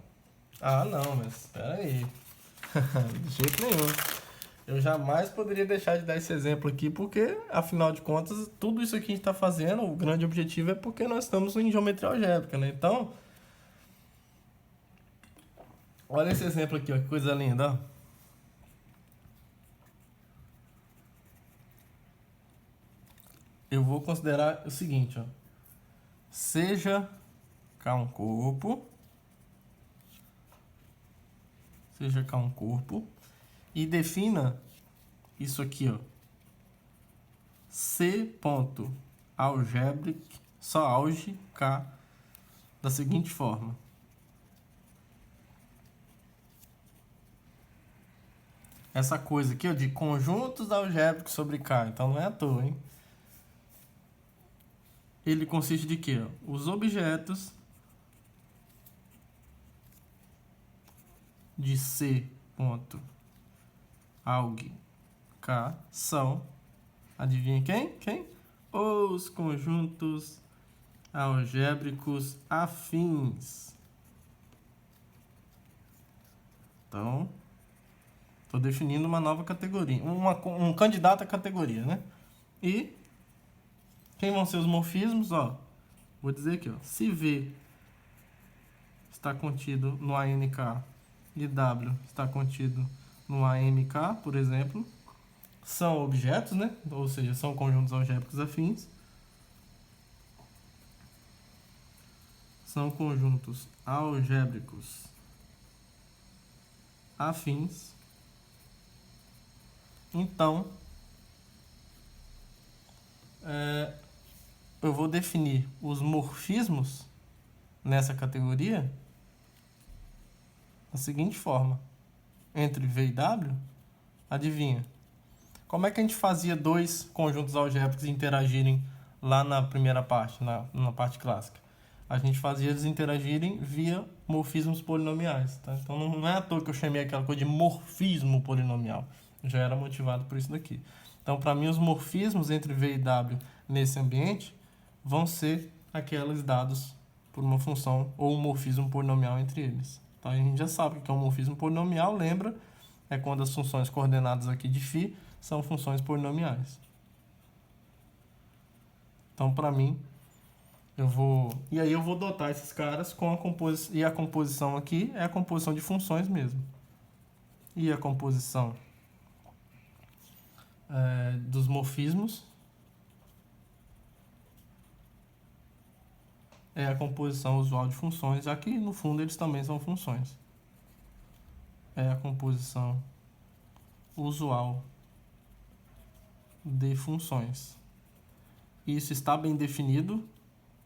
Ah, não, mas espera aí. De jeito nenhum. Eu jamais poderia deixar de dar esse exemplo aqui, porque, afinal de contas, tudo isso aqui que a gente está fazendo, o grande objetivo é porque nós estamos em geometria algébrica, né? Então, olha esse exemplo aqui, ó, que coisa linda, ó. Eu vou considerar o seguinte, ó. Seja K um corpo, e defina isso aqui, ó. C ponto algebraic, só auge K, da seguinte forma. Essa coisa aqui, ó, de conjuntos algébricos sobre K, então não é à toa, hein? Ele consiste de quê? Os objetos de C ponto alg K são, adivinha quem? Os conjuntos algébricos afins. Então, estou definindo uma nova categoria, um candidato à categoria, né? E quem vão ser os morfismos? Ó, vou dizer aqui, ó, se V está contido no ANK e W está contido no AMK, por exemplo, são objetos, né? Ou seja, são conjuntos algébricos afins. São conjuntos algébricos afins. Então, eu vou definir os morfismos nessa categoria da seguinte forma. Entre V e W, adivinha? Como é que a gente fazia dois conjuntos algébricos interagirem lá na primeira parte, na parte clássica? A gente fazia eles interagirem via morfismos polinomiais. Tá? Então não é à toa que eu chamei aquela coisa de morfismo polinomial. Já era motivado por isso daqui. Então, para mim, os morfismos entre V e W nesse ambiente vão ser aqueles dados por uma função ou um morfismo polinomial entre eles. Então, a gente já sabe que é um morfismo polinomial, lembra? É quando as funções coordenadas aqui de φ são funções polinomiais. Então, para mim, e aí eu vou dotar esses caras com a composição. E a composição aqui é a composição de funções mesmo. E a composição dos morfismos é a composição usual de funções, já que no fundo eles também são funções. É a composição usual de funções. Isso está bem definido,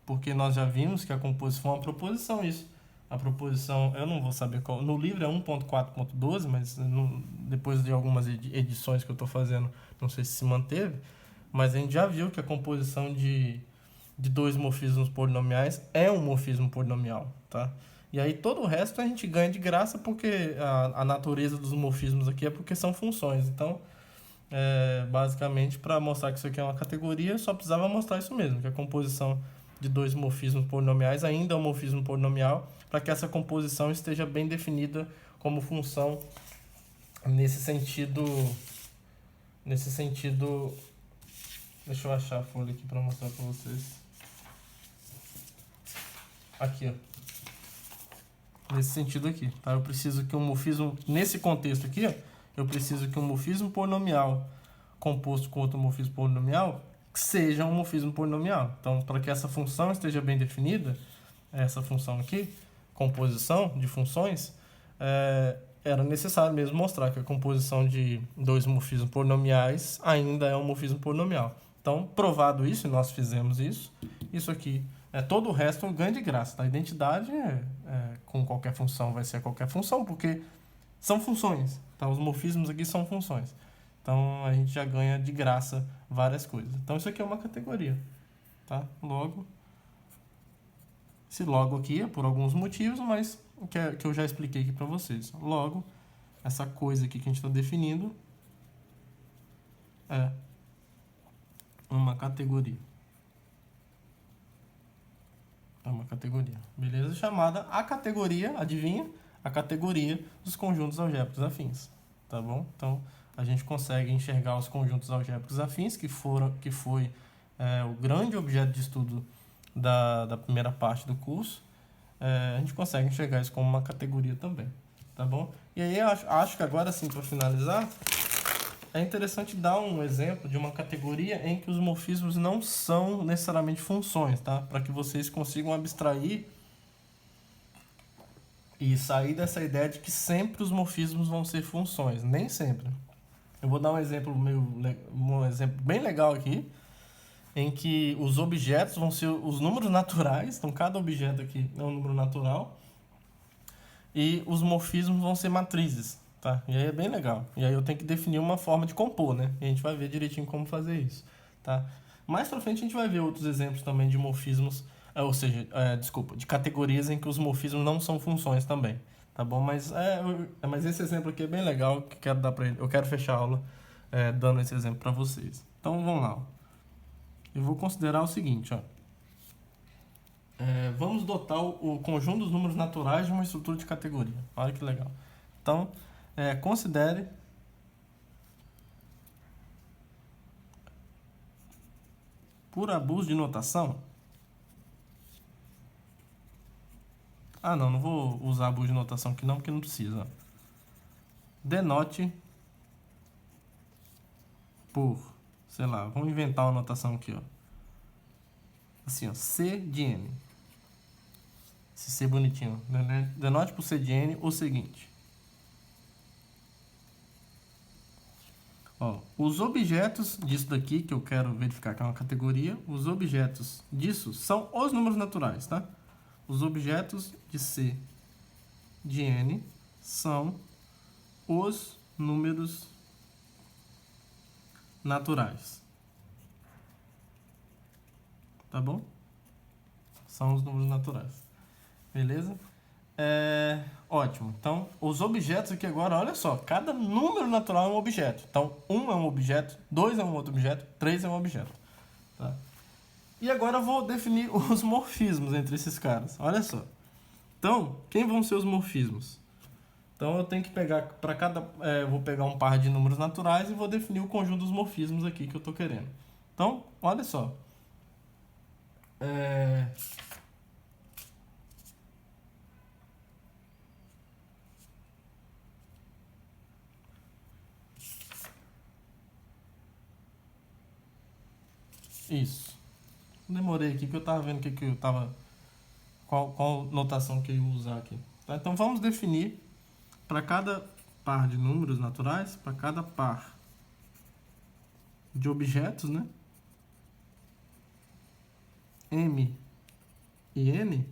porque nós já vimos que a composição é uma proposição, isso. A proposição, eu não vou saber qual, no livro é 1.4.12, mas depois de algumas edições que eu estou fazendo, não sei se manteve, mas a gente já viu que a composição de dois morfismos polinomiais é um morfismo polinomial, tá? E aí todo o resto a gente ganha de graça, porque a natureza dos morfismos aqui é porque são funções. Então, basicamente, para mostrar que isso aqui é uma categoria, só precisava mostrar isso mesmo, que a composição de dois morfismos polinomiais ainda é um morfismo polinomial, para que essa composição esteja bem definida como função nesse sentido. Deixa eu achar a folha aqui para mostrar para vocês. Aqui, ó. Nesse sentido aqui, tá? Eu preciso que um morfismo, nesse contexto aqui, ó, eu preciso que um morfismo polinomial composto com outro morfismo polinomial seja um morfismo polinomial. Então, para que essa função esteja bem definida, essa função aqui, composição de funções, era necessário mesmo mostrar que a composição de dois morfismos polinomiais ainda é um morfismo polinomial. Então, provado isso, e nós fizemos isso, isso aqui, todo o resto é um ganho de graça. Tá? A identidade com qualquer função vai ser a qualquer função, porque são funções, tá? Os morfismos aqui são funções. Então a gente já ganha de graça várias coisas. Então isso aqui é uma categoria, tá? Logo, esse logo aqui é por alguns motivos, mas que eu já expliquei aqui para vocês. Logo, essa coisa aqui que a gente está definindo é uma categoria. É uma categoria, beleza? Chamada a categoria, adivinha? A categoria dos conjuntos algébricos afins, tá bom? Então, a gente consegue enxergar os conjuntos algébricos afins, que foi o grande objeto de estudo da primeira parte do curso. A gente consegue enxergar isso como uma categoria também, tá bom? E aí, eu acho que agora sim, para finalizar, é interessante dar um exemplo de uma categoria em que os morfismos não são necessariamente funções, tá? Para que vocês consigam abstrair e sair dessa ideia de que sempre os morfismos vão ser funções. Nem sempre. Eu vou dar um exemplo bem legal aqui, em que os objetos vão ser os números naturais. Então, cada objeto aqui é um número natural. E os morfismos vão ser matrizes, tá? E aí é bem legal. E aí eu tenho que definir uma forma de compor, né? E a gente vai ver direitinho como fazer isso, tá? Mais pra frente a gente vai ver outros exemplos também de morfismos, de categorias em que os morfismos não são funções também, tá bom? Mas esse exemplo aqui é bem legal, que quero dar para ele. Eu quero fechar a aula dando esse exemplo para vocês. Então vamos lá. Eu vou considerar o seguinte, ó. Vamos dotar o conjunto dos números naturais de uma estrutura de categoria. Olha que legal. Então, considere por abuso de notação. Não vou usar abuso de notação aqui não, porque não precisa. Denote por, sei lá, vamos inventar uma notação aqui, ó. Assim, ó, C de N. Esse C bonitinho, né? Denote por C de N o seguinte. Ó, os objetos disso daqui, que eu quero verificar que é uma categoria, os objetos disso são os números naturais, tá? Os objetos de C de N são os números naturais. Tá bom? São os números naturais. Beleza? Ótimo. Então, os objetos aqui agora, olha só, cada número natural é um objeto. Então, 1 é um objeto, 2 é um outro objeto, 3 é um objeto. Tá? E agora eu vou definir os morfismos entre esses caras. Olha só. Então, quem vão ser os morfismos? Então, eu tenho que pegar, para cada... vou pegar um par de números naturais e vou definir o conjunto dos morfismos aqui que eu estou querendo. Então, olha só. Isso. Demorei aqui que eu tava vendo que eu tava... Qual notação que eu ia usar aqui. Tá? Então vamos definir para cada par de números naturais, para cada par de objetos, né? M e N,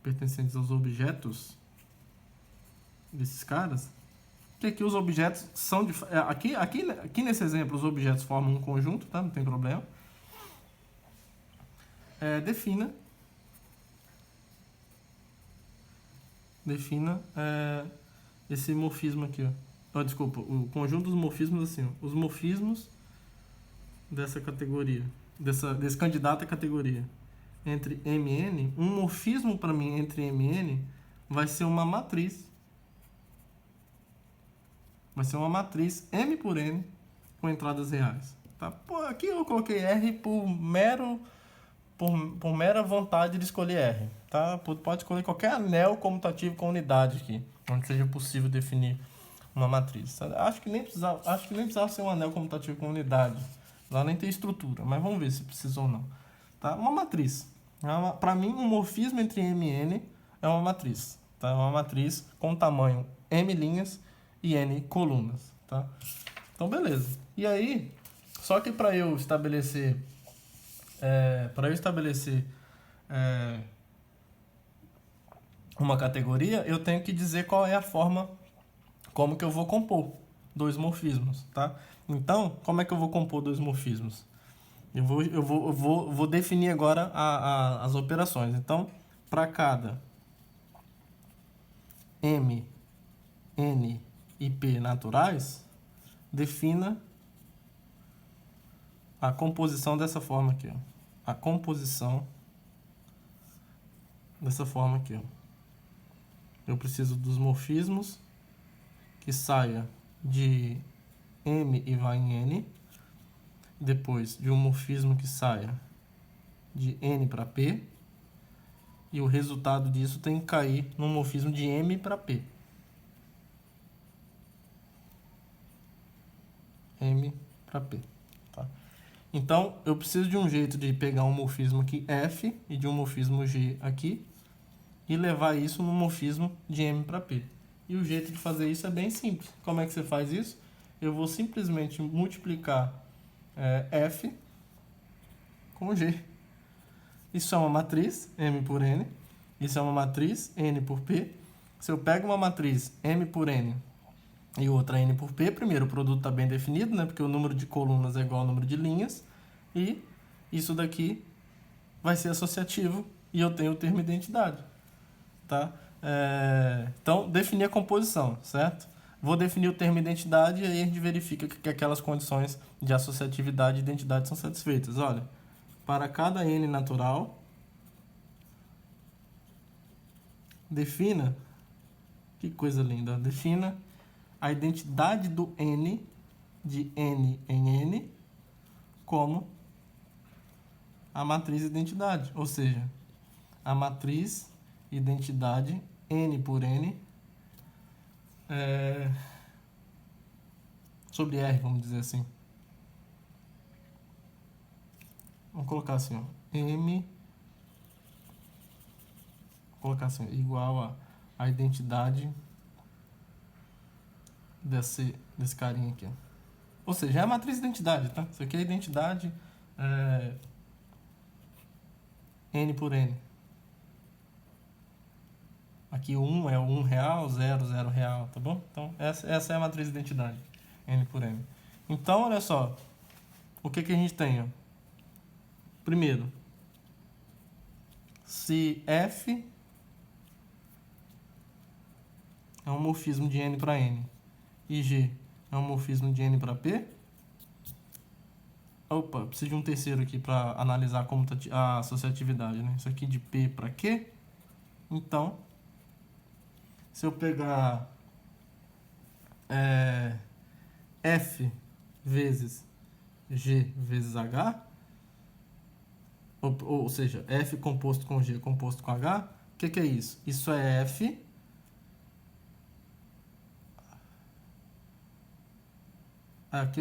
pertencentes aos objetos desses caras, que aqui os objetos são de... Aqui nesse exemplo os objetos formam um conjunto, tá? Não tem problema. Defina esse morfismo aqui, ó. Desculpa, o conjunto dos morfismos assim, ó. Os morfismos dessa categoria, desse candidato à categoria entre M e N, um morfismo para mim entre M e N vai ser uma matriz. Vai ser uma matriz M por N com entradas reais. Tá? Pô, aqui eu coloquei R por mera vontade de escolher R. Tá? Pode escolher qualquer anel comutativo com unidade aqui, onde seja possível definir uma matriz. Acho que nem precisava ser um anel comutativo com unidade. Lá nem tem estrutura, mas vamos ver se precisa ou não. Tá? Uma matriz. Para mim, um morfismo entre M e N é uma matriz. Tá? É uma matriz com tamanho M linhas e N colunas. Tá? Então, beleza. E aí, só que para eu estabelecer uma categoria, eu tenho que dizer qual é a forma, como que eu vou compor dois morfismos, tá? Então, como é que eu vou compor dois morfismos? Eu vou definir agora as operações. Então, para cada M, N e P naturais, defina a composição dessa forma aqui, ó. A composição dessa forma aqui, ó. Eu preciso dos morfismos que saia de M e vá em N, depois de um morfismo que saia de N para P, e o resultado disso tem que cair no morfismo de M para P. M para P. Tá? Então, eu preciso de um jeito de pegar um morfismo aqui F e de um morfismo G aqui e levar isso no morfismo de M para P. E o jeito de fazer isso é bem simples. Como é que você faz isso? Eu vou simplesmente multiplicar F com G. Isso é uma matriz, M por N. Isso é uma matriz, N por P. Se eu pego uma matriz M por N e outra N por P, primeiro o produto está bem definido, né? Porque o número de colunas é igual ao número de linhas. E isso daqui vai ser associativo e eu tenho o termo identidade. Tá? Então, definir a composição, certo? Vou definir o termo identidade e aí a gente verifica que aquelas condições de associatividade e identidade são satisfeitas. Olha, para cada N natural, defina, que coisa linda, defina a identidade do N, de N em N, como a matriz identidade, ou seja, a matriz identidade N por N sobre R, vamos dizer assim. Vamos colocar assim, ó, M, vou colocar assim, igual a identidade desse carinha aqui, ó. Ou seja, é a matriz identidade, tá? Isso aqui é a identidade N por N. Aqui o 1 é o 1 real, 0, 0 real, tá bom? Então, essa é a matriz de identidade, N por N. Então, olha só, o que a gente tem? Ó? Primeiro, se F é um morfismo de N para N e G é um morfismo de N para P, opa, preciso de um terceiro aqui para analisar como tá a associatividade, né? Isso aqui de P para Q, então, se eu pegar F vezes G vezes H, ou seja, F composto com G composto com H, o que é isso? Isso é F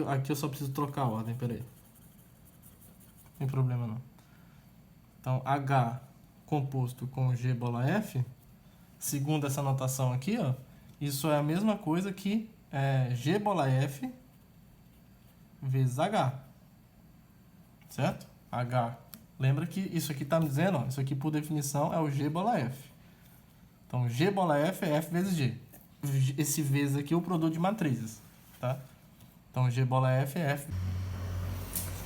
aqui eu só preciso trocar a ordem, peraí. Não tem problema não. Então, H composto com G bola F, segundo essa notação aqui, ó, isso é a mesma coisa que G bola F vezes H, certo? H, lembra que isso aqui está me dizendo, ó, isso aqui por definição é o G bola F. Então, G bola F é F vezes G. Esse vezes aqui é o produto de matrizes, tá? Então, G bola F é F.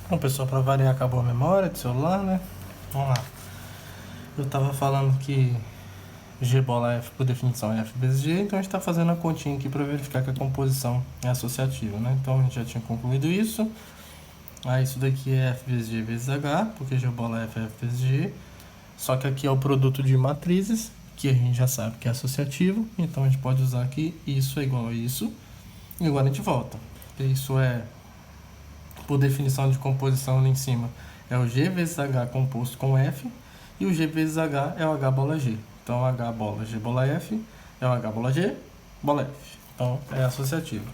Bom, pessoal, para variar, acabou a memória do celular, né? Vamos lá. Eu estava falando que G bola F, por definição, é F vezes G, então a gente está fazendo a continha aqui para verificar que a composição é associativa, né? Então a gente já tinha concluído isso. Aí isso daqui é F vezes G vezes H, porque G bola F é F vezes G. Só que aqui é o produto de matrizes, que a gente já sabe que é associativo, então a gente pode usar aqui isso é igual a isso. E agora a gente volta. Isso é, por definição de composição ali em cima, é o G vezes H composto com F, e o G vezes H é o H bola G. Então, H bola G bola F é o H bola G bola F. Então, é associativo.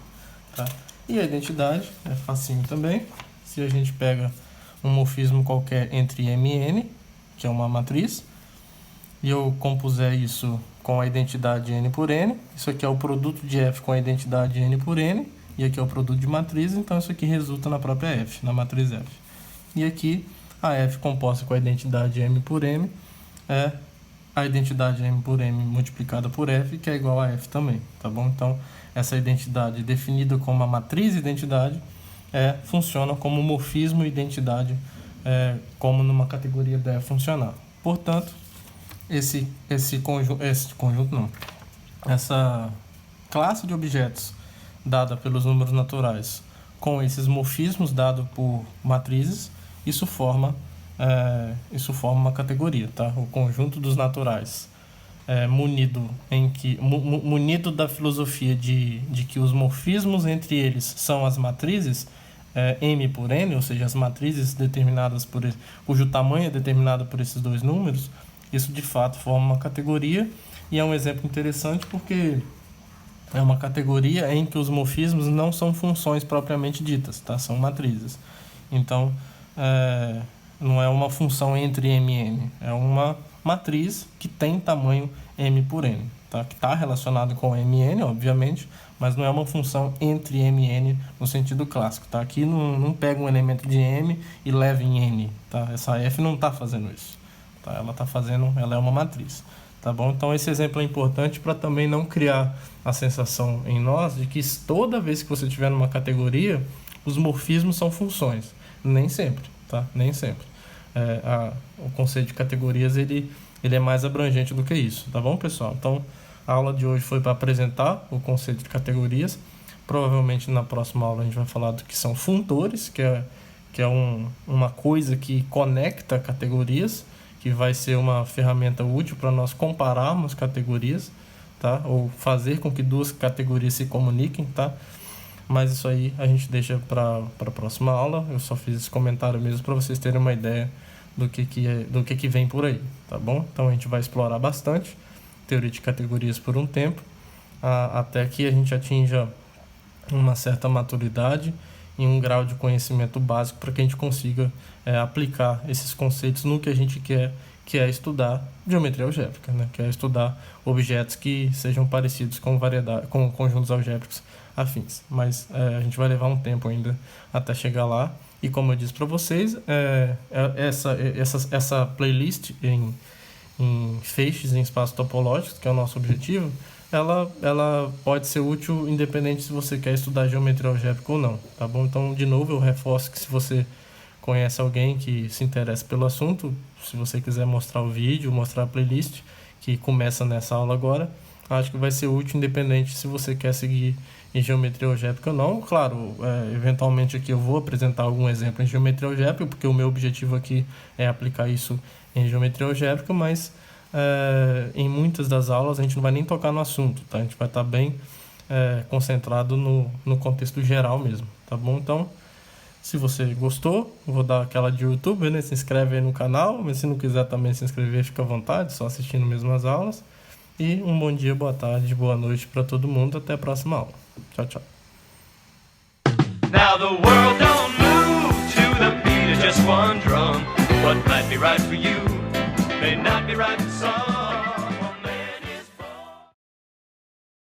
Tá? E a identidade é facinho também. Se a gente pega um morfismo qualquer entre M e N, que é uma matriz, e eu compuser isso com a identidade N por N, isso aqui é o produto de F com a identidade N por N, e aqui é o produto de matriz, então isso aqui resulta na própria F, na matriz F. E aqui, a F composta com a identidade M por M é a identidade M por M multiplicada por F, que é igual a F também, tá bom? Então, essa identidade definida como a matriz identidade funciona como morfismo identidade, como numa categoria deve funcionar. Portanto, essa classe de objetos dada pelos números naturais com esses morfismos dados por matrizes, isso forma uma categoria, tá? O conjunto dos naturais munido da filosofia de que os morfismos entre eles são as matrizes M por N, ou seja, as matrizes determinadas cujo tamanho é determinado por esses dois números, isso de fato forma uma categoria, e é um exemplo interessante porque é uma categoria em que os morfismos não são funções propriamente ditas, tá? São matrizes. Então, não é uma função entre M e N, é uma matriz que tem tamanho M por N, tá? Que está relacionado com M e N, obviamente, mas não é uma função entre M e N no sentido clássico, tá? Aqui não pega um elemento de M e leva em N, tá? Essa F não está fazendo isso, tá? Ela é uma matriz, tá bom? Então esse exemplo é importante para também não criar a sensação em nós de que toda vez que você estiver numa categoria, os morfismos são funções. Nem sempre, tá? Nem sempre. O conceito de categorias ele é mais abrangente do que isso, tá bom, pessoal? Então a aula de hoje foi para apresentar o conceito de categorias. Provavelmente na próxima aula a gente vai falar do que são funtores, que é uma coisa que conecta categorias, que vai ser uma ferramenta útil para nós compararmos categorias, tá? Ou fazer com que duas categorias se comuniquem, tá? Mas isso aí a gente deixa para a próxima aula. Eu só fiz esse comentário mesmo para vocês terem uma ideia do que vem por aí, tá bom? Então a gente vai explorar bastante teoria de categorias por um tempo, até que a gente atinja uma certa maturidade e um grau de conhecimento básico para que a gente consiga aplicar esses conceitos no que a gente quer, que é estudar geometria algébrica, né? Que é estudar objetos que sejam parecidos com conjuntos algébricos afins. Mas a gente vai levar um tempo ainda até chegar lá. E como eu disse para vocês, essa playlist em feixes em espaços topológicos, que é o nosso objetivo, ela pode ser útil independente se você quer estudar geometria algébrica ou não, tá bom? Então, de novo, eu reforço que se você conhece alguém que se interessa pelo assunto, se você quiser mostrar o vídeo, mostrar a playlist, que começa nessa aula agora, acho que vai ser útil independente se você quer seguir em geometria algébrica ou não. Claro, eventualmente aqui eu vou apresentar algum exemplo em geometria algébrica, porque o meu objetivo aqui é aplicar isso em geometria algébrica, mas em muitas das aulas a gente não vai nem tocar no assunto, tá? A gente vai estar bem concentrado no contexto geral mesmo, tá bom? Então, se você gostou, vou dar aquela de YouTube, né? Se inscreve aí no canal, mas se não quiser também se inscrever, fica à vontade, só assistindo mesmo as aulas. E um bom dia, boa tarde, boa noite para todo mundo. Até a próxima aula. Tchau, tchau. Now the world don't move to the beat of just one drum. What might be right for you may not be right for some.